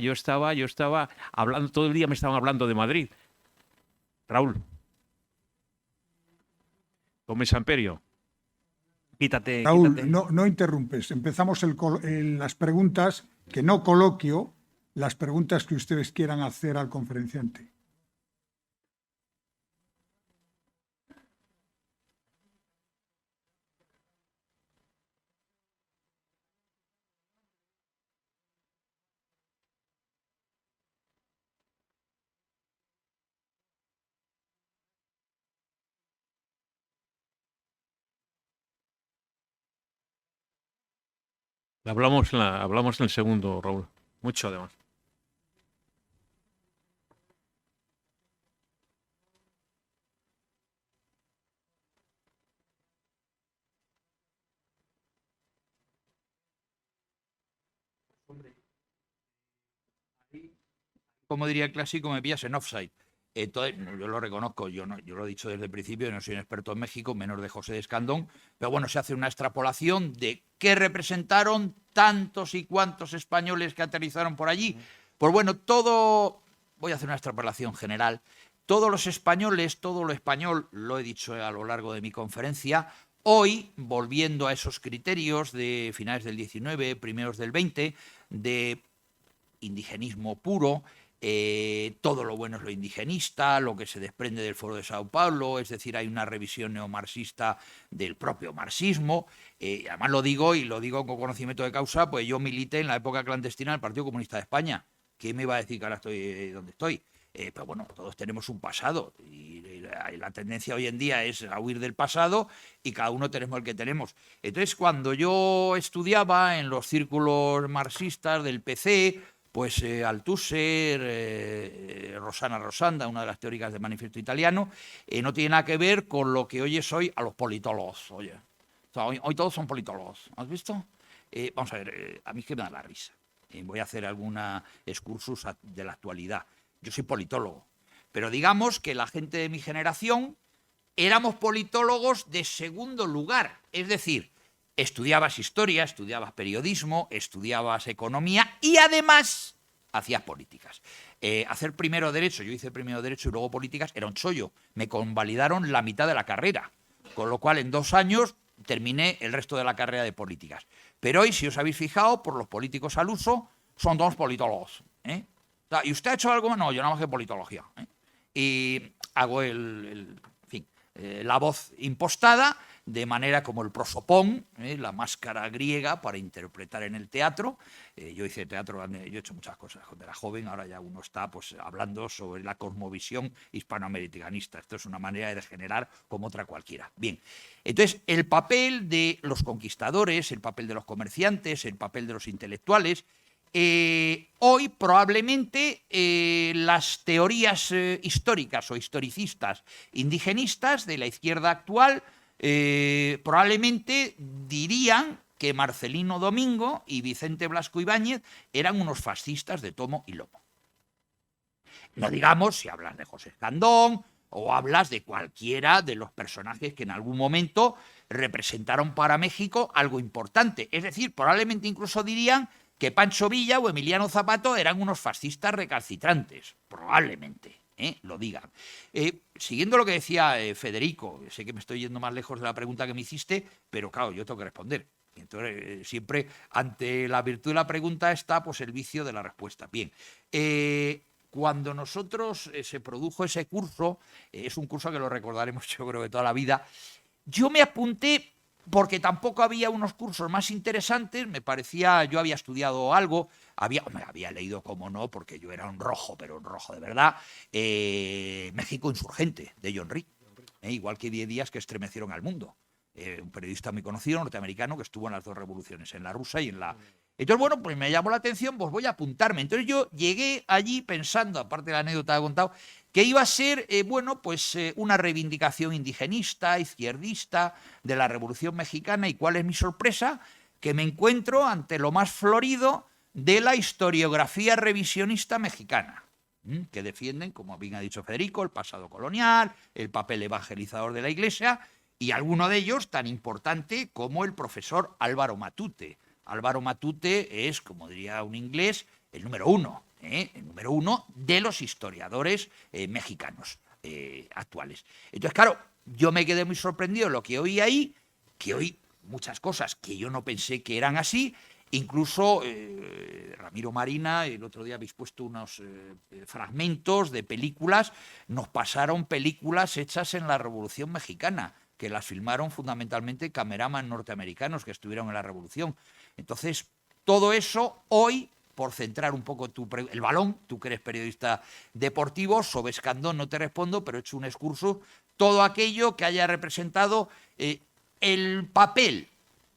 hablando, todo el día me estaban hablando de Madrid. Raúl. Gómez Samperio. Quítate. Raúl, no interrumpes. Empezamos las preguntas, que no coloquio, las preguntas que ustedes quieran hacer al conferenciante. Hablamos en el segundo, Raúl. Mucho, además. Como diría el clásico, me pillas en offside. Entonces, yo lo reconozco, yo lo he dicho desde el principio, yo no soy un experto en México, menos de José de Escandón, pero bueno, se hace una extrapolación de qué representaron tantos y cuantos españoles que aterrizaron por allí. Pues bueno, voy a hacer una extrapolación general, todos los españoles, todo lo español, lo he dicho a lo largo de mi conferencia, hoy, volviendo a esos criterios de finales del 19, primeros del 20, de indigenismo puro, todo lo bueno es lo indigenista, lo que se desprende del Foro de Sao Paulo, es decir, hay una revisión neomarxista del propio marxismo. Además lo digo con conocimiento de causa, pues yo milité en la época clandestina del Partido Comunista de España. ¿Quién me iba a decir que ahora estoy donde estoy? Pero bueno, todos tenemos un pasado y la tendencia hoy en día es a huir del pasado y cada uno tenemos el que tenemos. Entonces, cuando yo estudiaba en los círculos marxistas del PC, pues Althusser, Rosana Rosanda, una de las teóricas del manifiesto italiano, no tiene nada que ver con lo que oyes hoy a los politólogos. Oye, o sea, hoy todos son politólogos, ¿has visto? Vamos a ver, a mí es que me da la risa. Voy a hacer alguna excursus de la actualidad. Yo soy politólogo, pero digamos que la gente de mi generación éramos politólogos de segundo lugar, es decir, estudiabas historia, estudiabas periodismo, estudiabas economía y además hacías políticas. Hacer primero derecho, yo hice primero derecho y luego políticas, era un chollo. Me convalidaron la mitad de la carrera, con lo cual en 2 años terminé el resto de la carrera de políticas. Pero hoy, si os habéis fijado, por los políticos al uso, son 2 politólogos. O sea, ¿y usted ha hecho algo? No, yo nada más que politología. Y hago la voz impostada, de manera como el prosopón, la máscara griega para interpretar en el teatro. Yo hice teatro, yo he hecho muchas cosas cuando era joven, ahora ya uno está pues hablando sobre la cosmovisión hispanoamericanista. Esto es una manera de degenerar como otra cualquiera. Bien, entonces el papel de los conquistadores, el papel de los comerciantes, el papel de los intelectuales, hoy probablemente las teorías históricas o historicistas indigenistas de la izquierda actual probablemente dirían que Marcelino Domingo y Vicente Blasco Ibáñez eran unos fascistas de tomo y lomo. No digamos si hablas de José Escandón o hablas de cualquiera de los personajes que en algún momento representaron para México algo importante. Es decir, probablemente incluso dirían que Pancho Villa o Emiliano Zapata eran unos fascistas recalcitrantes, probablemente, lo digan. Siguiendo lo que decía Federico, sé que me estoy yendo más lejos de la pregunta que me hiciste, pero claro, yo tengo que responder. Entonces, siempre ante la virtud de la pregunta está pues el vicio de la respuesta. Bien, cuando nosotros se produjo ese curso, es un curso que lo recordaremos yo creo que toda la vida, yo me apunté porque tampoco había unos cursos más interesantes, me parecía, yo había estudiado algo, había leído, como no, porque yo era un rojo, pero un rojo de verdad, México Insurgente, de John Reed, igual que 10 días que estremecieron al mundo. Un periodista muy conocido, norteamericano, que estuvo en las 2 revoluciones, en la rusa y en la... Entonces, bueno, pues me llamó la atención, pues voy a apuntarme. Entonces yo llegué allí pensando, aparte de la anécdota que he contado, que iba a ser, una reivindicación indigenista, izquierdista de la Revolución Mexicana. ¿Y cuál es mi sorpresa? Que me encuentro ante lo más florido de la historiografía revisionista mexicana, que defienden, como bien ha dicho Federico, el pasado colonial, el papel evangelizador de la Iglesia, y alguno de ellos tan importante como el profesor Álvaro Matute. Álvaro Matute es, como diría un inglés, el número 1. El número 1 de los historiadores mexicanos actuales. Entonces, claro, yo me quedé muy sorprendido de lo que oí ahí, que oí muchas cosas que yo no pensé que eran así. Incluso Ramiro Marina, el otro día habéis puesto unos fragmentos de películas, nos pasaron películas hechas en la Revolución Mexicana, que las filmaron fundamentalmente cameraman norteamericanos que estuvieron en la Revolución. Entonces, todo eso hoy, por centrar un poco el balón, tú que eres periodista deportivo, sobre Escandón no te respondo, pero he hecho un excurso, todo aquello que haya representado el papel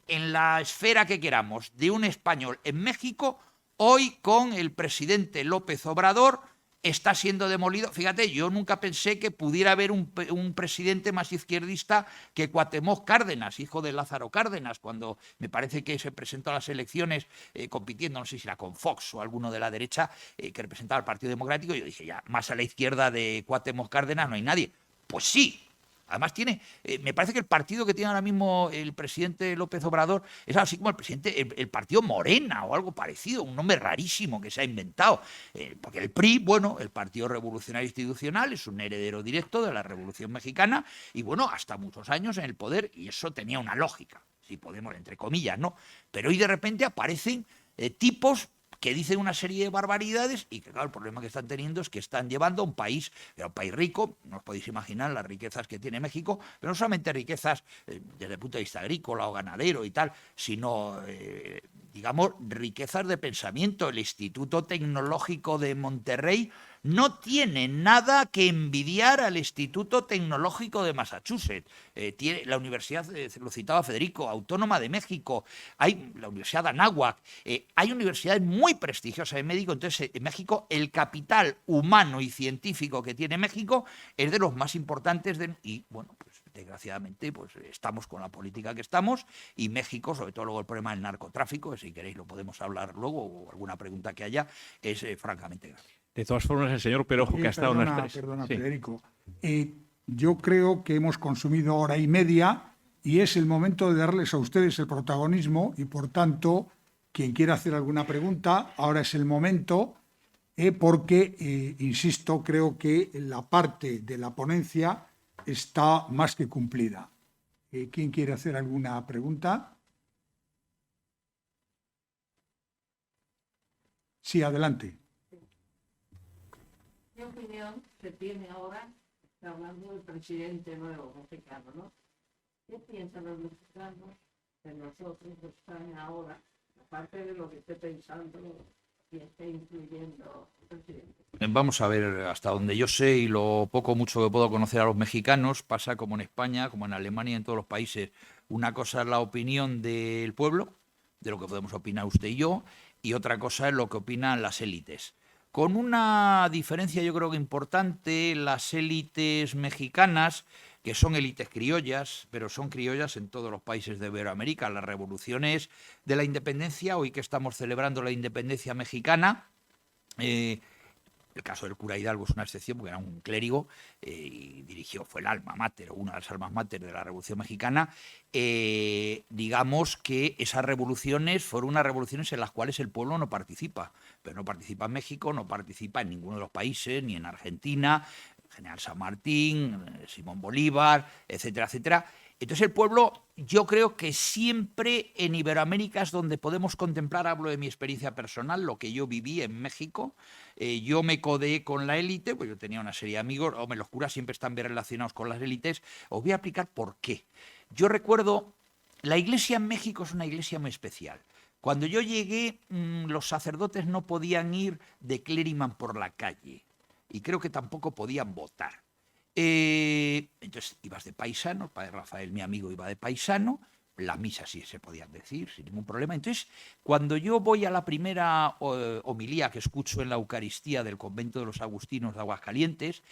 en la esfera que queramos de un español en México, hoy con el presidente López Obrador está siendo demolido. Fíjate, yo nunca pensé que pudiera haber un presidente más izquierdista que Cuauhtémoc Cárdenas, hijo de Lázaro Cárdenas, cuando me parece que se presentó a las elecciones compitiendo, no sé si era con Fox o alguno de la derecha, que representaba al Partido Democrático. Yo dije, ya, más a la izquierda de Cuauhtémoc Cárdenas no hay nadie. Pues sí. Además tiene, me parece que el partido que tiene ahora mismo el presidente López Obrador es así como el partido Morena o algo parecido, un nombre rarísimo que se ha inventado. Porque el PRI, bueno, el Partido Revolucionario Institucional, es un heredero directo de la Revolución Mexicana y bueno, hasta muchos años en el poder, y eso tenía una lógica, si podemos, entre comillas, ¿no? Pero hoy de repente aparecen tipos que dicen una serie de barbaridades y que, claro, el problema que están teniendo es que están llevando a un país rico, no os podéis imaginar las riquezas que tiene México, pero no solamente riquezas desde el punto de vista agrícola o ganadero y tal, sino digamos, riquezas de pensamiento. El Instituto Tecnológico de Monterrey no tiene nada que envidiar al Instituto Tecnológico de Massachusetts. Tiene la Universidad, lo citaba Federico, Autónoma de México, hay la Universidad de Anáhuac, hay universidades muy prestigiosas en México. Entonces, en México el capital humano y científico que tiene México es de los más importantes y, bueno, pues desgraciadamente pues estamos con la política que estamos, y México, sobre todo luego el problema del narcotráfico, que si queréis lo podemos hablar luego, o alguna pregunta que haya, es francamente grave. De todas formas, el señor Perojo, que ha estado en las tres... Perdona, Sí. Federico. Yo creo que hemos consumido hora y media y es el momento de darles a ustedes el protagonismo y, por tanto, quien quiera hacer alguna pregunta, ahora es el momento, porque, insisto, creo que la parte de la ponencia está más que cumplida. ¿Quién quiere hacer alguna pregunta? Sí, adelante. ¿Qué opinión se tiene ahora, está hablando del presidente nuevo mexicano, ¿no? ¿Qué piensan los mexicanos de nosotros de España ahora, aparte de lo que esté pensando y esté incluyendo el presidente? Vamos a ver, hasta donde yo sé y lo poco o mucho que puedo conocer a los mexicanos, pasa como en España, como en Alemania y en todos los países. Una cosa es la opinión del pueblo, de lo que podemos opinar usted y yo, y otra cosa es lo que opinan las élites. Con una diferencia yo creo que importante: las élites mexicanas, que son élites criollas, pero son criollas en todos los países de Iberoamérica. Las revoluciones de la independencia, hoy que estamos celebrando la independencia mexicana, el caso del cura Hidalgo es una excepción porque era un clérigo y fue el alma mater, o una de las almas mater de la Revolución Mexicana. Digamos que esas revoluciones fueron unas revoluciones en las cuales el pueblo no participa, pero no participa en México, no participa en ninguno de los países, ni en Argentina, General San Martín, Simón Bolívar, etcétera, etcétera. Entonces el pueblo, yo creo que siempre en Iberoamérica es donde podemos contemplar, hablo de mi experiencia personal, lo que yo viví en México. Yo me codeé con la élite, pues yo tenía una serie de amigos, los curas siempre están bien relacionados con las élites. Os voy a explicar por qué. Yo recuerdo, la iglesia en México es una iglesia muy especial. Cuando yo llegué, los sacerdotes no podían ir de clériman por la calle, y creo que tampoco podían votar. Entonces ibas de paisano, el padre Rafael, mi amigo, iba de paisano, las misas sí se podían decir sin ningún problema. Entonces, cuando yo voy a la primera homilía que escucho en la Eucaristía del convento de los Agustinos de Aguascalientes,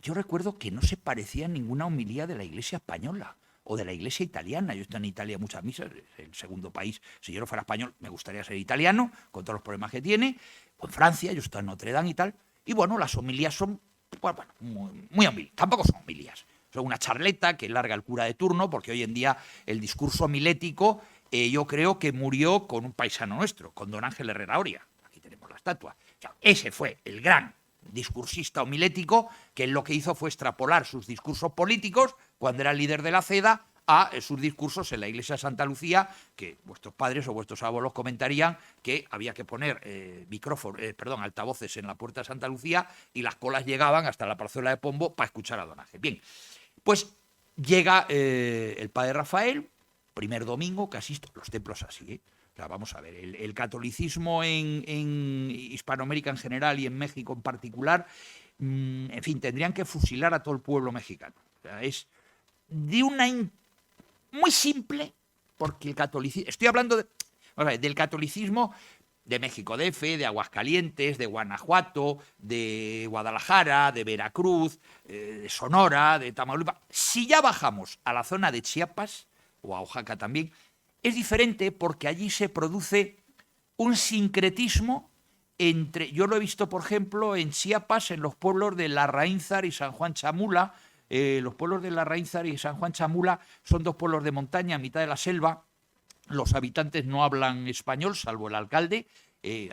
yo recuerdo que no se parecía a ninguna homilía de la iglesia española o de la iglesia italiana. Yo estoy en Italia muchas misas, es el segundo país. Si yo no fuera español, me gustaría ser italiano, con todos los problemas que tiene. O en Francia, yo estoy en Notre Dame y tal. Y bueno, las homilías son, bueno, muy homilías. Tampoco son homilías. Son una charleta que larga el cura de turno, porque hoy en día el discurso homilético, yo creo que murió con un paisano nuestro, con don Ángel Herrera Oria. Aquí tenemos la estatua. O sea, ese fue el gran discursista homilético, que lo que hizo fue extrapolar sus discursos políticos cuando era líder de la CEDA a sus discursos en la iglesia de Santa Lucía, que vuestros padres o vuestros abuelos comentarían que había que poner altavoces en la puerta de Santa Lucía y las colas llegaban hasta la Plazuela de Pombo para escuchar a don Ángel. Bien, pues llega el padre Rafael, primer domingo que asisto, los templos así, O sea, vamos a ver, el catolicismo en Hispanoamérica en general y en México en particular, en fin, tendrían que fusilar a todo el pueblo mexicano. O sea, es de una muy simple, porque el catolicismo, estoy hablando del catolicismo de México DF, de Aguascalientes, de Guanajuato, de Guadalajara, de Veracruz, de Sonora, de Tamaulipas. Si ya bajamos a la zona de Chiapas, o a Oaxaca también, es diferente porque allí se produce un sincretismo entre, yo lo he visto por ejemplo en Chiapas, en los pueblos de Larraínzar y San Juan Chamula. Los pueblos de Larraínzar y San Juan Chamula son dos pueblos de montaña, a mitad de la selva. Los habitantes no hablan español, salvo el alcalde,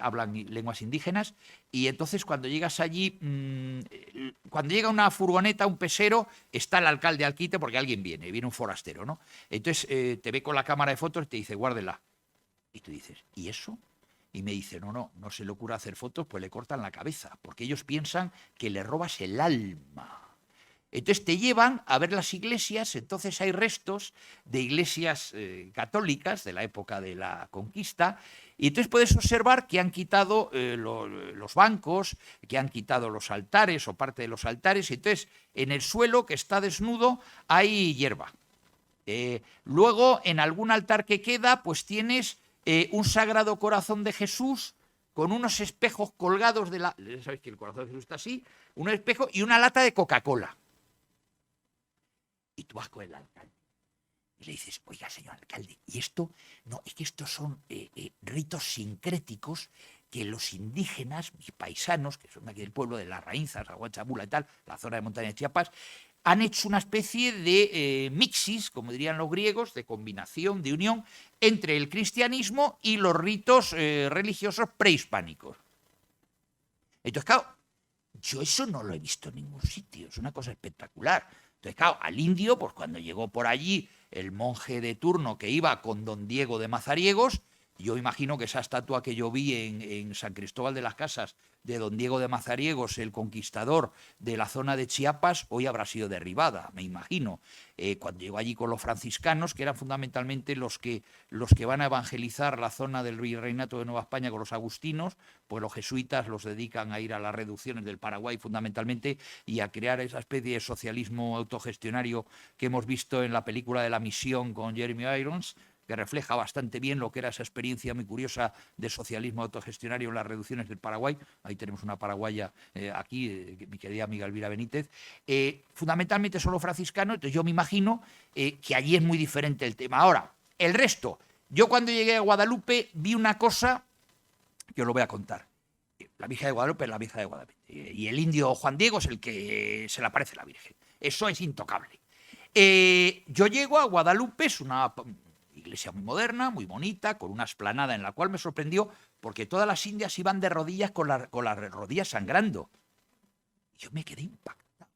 hablan lenguas indígenas. Y entonces cuando llegas allí, cuando llega una furgoneta, un pesero, está el alcalde al quite porque alguien viene un forastero, ¿no? Entonces te ve con la cámara de fotos y te dice, guárdela. Y tú dices, ¿y eso? Y me dice, no se le ocurre hacer fotos, pues le cortan la cabeza, porque ellos piensan que le robas el alma. Entonces te llevan a ver las iglesias, entonces hay restos de iglesias católicas de la época de la conquista, y entonces puedes observar que han quitado los bancos, que han quitado los altares o parte de los altares, y entonces en el suelo, que está desnudo, hay hierba. Luego, en algún altar que queda, pues tienes un Sagrado Corazón de Jesús con unos espejos colgados de la... ¿Sabéis que el corazón de Jesús está así? Un espejo y una lata de Coca-Cola. Y tú vas con el alcalde y le dices, oiga, señor alcalde, y esto, no, es que estos son ritos sincréticos que los indígenas, mis paisanos, que son aquí del pueblo de Las Raínzas, Aguachabula y tal, la zona de montaña de Chiapas, han hecho una especie de mixis, como dirían los griegos, de combinación, de unión entre el cristianismo y los ritos religiosos prehispánicos. Entonces, claro, yo eso no lo he visto en ningún sitio, es una cosa espectacular. Entonces, claro, al indio, pues cuando llegó por allí el monje de turno que iba con don Diego de Mazariegos, yo imagino que esa estatua que yo vi en San Cristóbal de las Casas de don Diego de Mazariegos, el conquistador de la zona de Chiapas, hoy habrá sido derribada, me imagino. Cuando llegó allí con los franciscanos, que eran fundamentalmente los que van a evangelizar la zona del virreinato de Nueva España con los agustinos, pues los jesuitas los dedican a ir a las reducciones del Paraguay fundamentalmente y a crear esa especie de socialismo autogestionario que hemos visto en la película de La Misión con Jeremy Irons, que refleja bastante bien lo que era esa experiencia muy curiosa de socialismo autogestionario en las reducciones del Paraguay. Ahí tenemos una paraguaya aquí, mi querida amiga Elvira Benítez. Fundamentalmente son los franciscanos, entonces yo me imagino que allí es muy diferente el tema. Ahora, el resto. Yo cuando llegué a Guadalupe vi una cosa que os lo voy a contar. La Virgen de Guadalupe es la Virgen de Guadalupe. Y el indio Juan Diego es el que se le aparece a la Virgen. Eso es intocable. Yo llego a Guadalupe, es una iglesia muy moderna, muy bonita, con una explanada en la cual me sorprendió porque todas las indias iban de rodillas con las rodillas sangrando. Y yo me quedé impactado.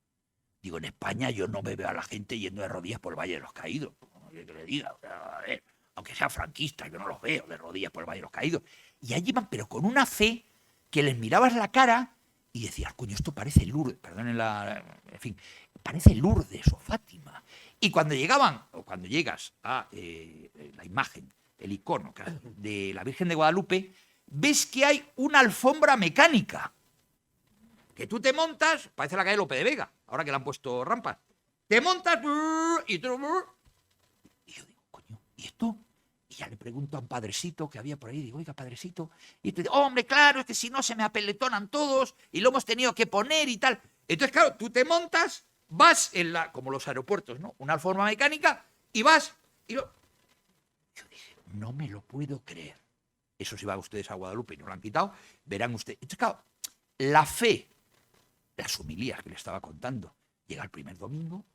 Digo, en España yo no me veo a la gente yendo de rodillas por el Valle de los Caídos. Que le diga, a ver, aunque sea franquista, yo no los veo de rodillas por el Valle de los Caídos. Y allí iban, pero con una fe que les mirabas la cara y decías, coño, esto parece Lourdes, perdonen en fin, parece Lourdes o Fátima. Y cuando llegaban, o cuando llegas a la imagen, el icono de la Virgen de Guadalupe, ves que hay una alfombra mecánica. Que tú te montas, parece la calle Lope de Vega, ahora que le han puesto rampas. Te montas y tú... Y yo digo, coño, ¿y esto? Y ya le pregunto a un padrecito que había por ahí, digo, oiga, padrecito. Y te digo, hombre, claro, es que si no se me apeletonan todos y lo hemos tenido que poner y tal. Entonces, claro, tú te montas... Vas como los aeropuertos, ¿no? Una alfombra mecánica y vas y lo... Yo dije, no me lo puedo creer. Eso si van ustedes a Guadalupe y no lo han quitado, verán ustedes. Entonces, claro, la fe, las homilías que le estaba contando, llega el primer domingo.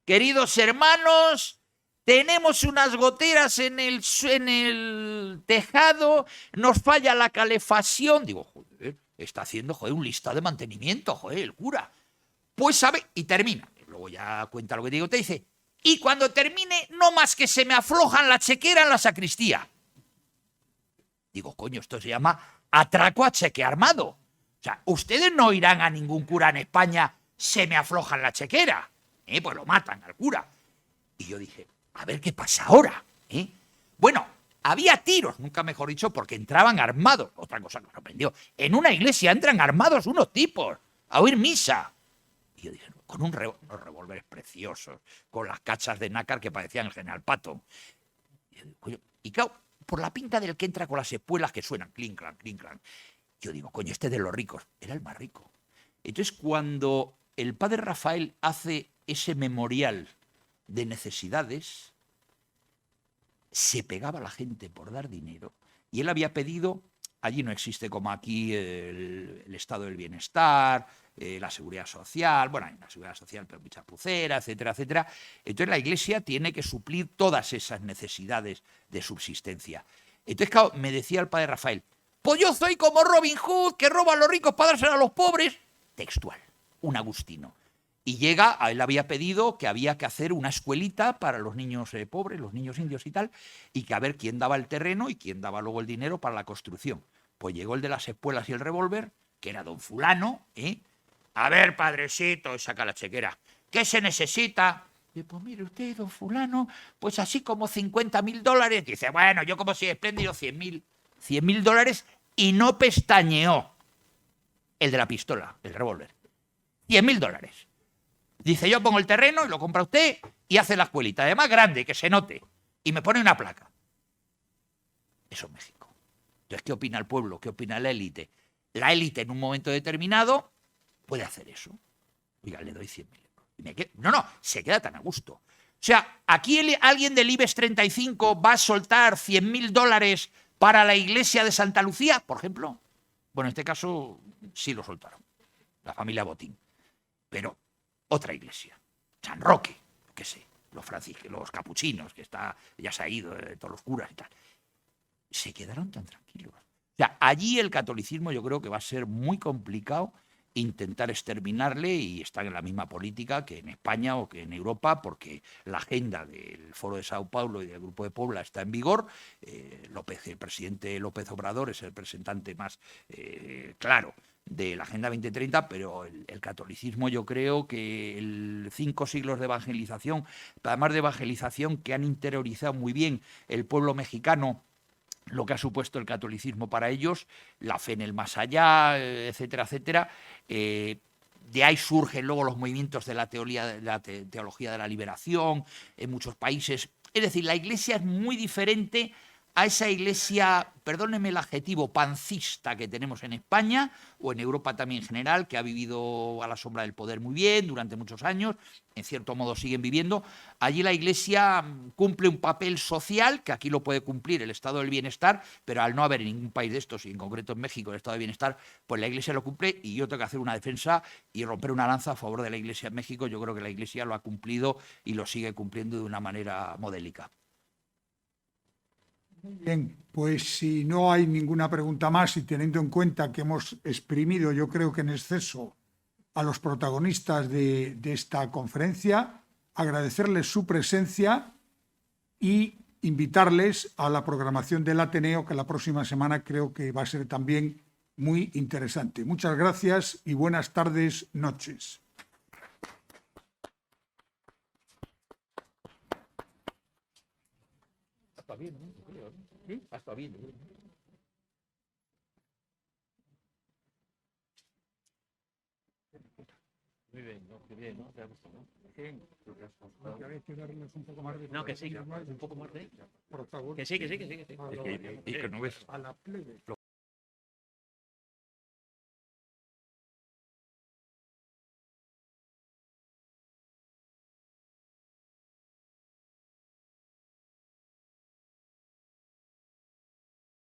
Queridos hermanos, tenemos unas goteras en el tejado, nos falla la calefacción. Digo, joder, está haciendo, joder, un listado de mantenimiento, joder, el cura. Pues sabe, y termina. Luego ya cuenta lo que te digo, te dice, y cuando termine, no más que se me aflojan la chequera en la sacristía. Digo, coño, esto se llama atraco a cheque armado. O sea, ustedes no irán a ningún cura en España, se me aflojan la chequera. Pues lo matan al cura. Y yo dije, a ver qué pasa ahora. Bueno, había tiros, nunca mejor dicho, porque entraban armados. Otra cosa que me sorprendió. En una iglesia entran armados unos tipos a oír misa. Y yo dije, con unos revólveres preciosos, con las cachas de nácar que parecían el general Patton. Y claro, por la pinta del que entra con las espuelas que suenan, clink, clank, clink, clank. Yo digo, coño, este es de los ricos. Era el más rico. Entonces, cuando el padre Rafael hace ese memorial de necesidades, se pegaba a la gente por dar dinero. Y él había pedido, allí no existe como aquí el estado del bienestar, la seguridad social, bueno, hay una seguridad social pero muy chapucera, etcétera, etcétera. Entonces la Iglesia tiene que suplir todas esas necesidades de subsistencia. Entonces, claro, me decía el padre Rafael, pues yo soy como Robin Hood, que roba a los ricos para dárselo a los pobres. Textual, un agustino. Y llega, a él había pedido que había que hacer una escuelita para los niños pobres, los niños indios y tal, y que a ver quién daba el terreno y quién daba luego el dinero para la construcción. Pues llegó el de las espuelas y el revólver, que era don fulano, A ver, padrecito, y saca la chequera. ¿Qué se necesita? Y pues mire usted, don fulano, pues así como $50.000. Dice, bueno, yo como soy espléndido, 100.000. $100.000 y no pestañeó el de la pistola, el revólver. $100.000. Dice, yo pongo el terreno y lo compra usted y hace la escuelita. Además, grande, que se note. Y me pone una placa. Eso es México. Entonces, ¿qué opina el pueblo? ¿Qué opina la élite? La élite en un momento determinado puede hacer eso. Oiga, le doy 100.000 euros. No, se queda tan a gusto. O sea, aquí alguien del IBEX 35 va a soltar $100.000 para la iglesia de Santa Lucía, por ejemplo. Bueno, en este caso sí lo soltaron, la familia Botín. Pero otra iglesia, San Roque, qué sé, los capuchinos, que ya se ha ido, todos los curas y tal, se quedaron tan tranquilos. O sea, allí el catolicismo yo creo que va a ser muy complicado intentar exterminarle y estar en la misma política que en España o que en Europa, porque la agenda del Foro de Sao Paulo y del Grupo de Puebla está en vigor. El presidente López Obrador es el representante más claro de la Agenda 2030, pero el catolicismo yo creo que 5 siglos de evangelización, además de evangelización que han interiorizado muy bien el pueblo mexicano, lo que ha supuesto el catolicismo para ellos, la fe en el más allá, etcétera, etcétera. De ahí surgen luego los movimientos de la teología de la liberación en muchos países. Es decir, la iglesia es muy diferente a esa iglesia, perdónenme el adjetivo, pancista que tenemos en España o en Europa también en general, que ha vivido a la sombra del poder muy bien durante muchos años, en cierto modo siguen viviendo. Allí la iglesia cumple un papel social, que aquí lo puede cumplir el estado del bienestar, pero al no haber en ningún país de estos, y en concreto en México el estado de bienestar, pues la iglesia lo cumple y yo tengo que hacer una defensa y romper una lanza a favor de la iglesia en México. Yo creo que la iglesia lo ha cumplido y lo sigue cumpliendo de una manera modélica. Bien, pues si no hay ninguna pregunta más y teniendo en cuenta que hemos exprimido, yo creo que en exceso, a los protagonistas de esta conferencia, agradecerles su presencia y invitarles a la programación del Ateneo, que la próxima semana creo que va a ser también muy interesante. Muchas gracias y buenas tardes, noches. Está bien, ¿no? ¿Sí? Está bien. Muy bien, ¿no? Qué bien, ¿no? ¿Te ha gustado, no? Bien. Hay que darles un poco más de... No, que sí, un poco más de... Por favor. Que sí. Y que no ves A la plebe.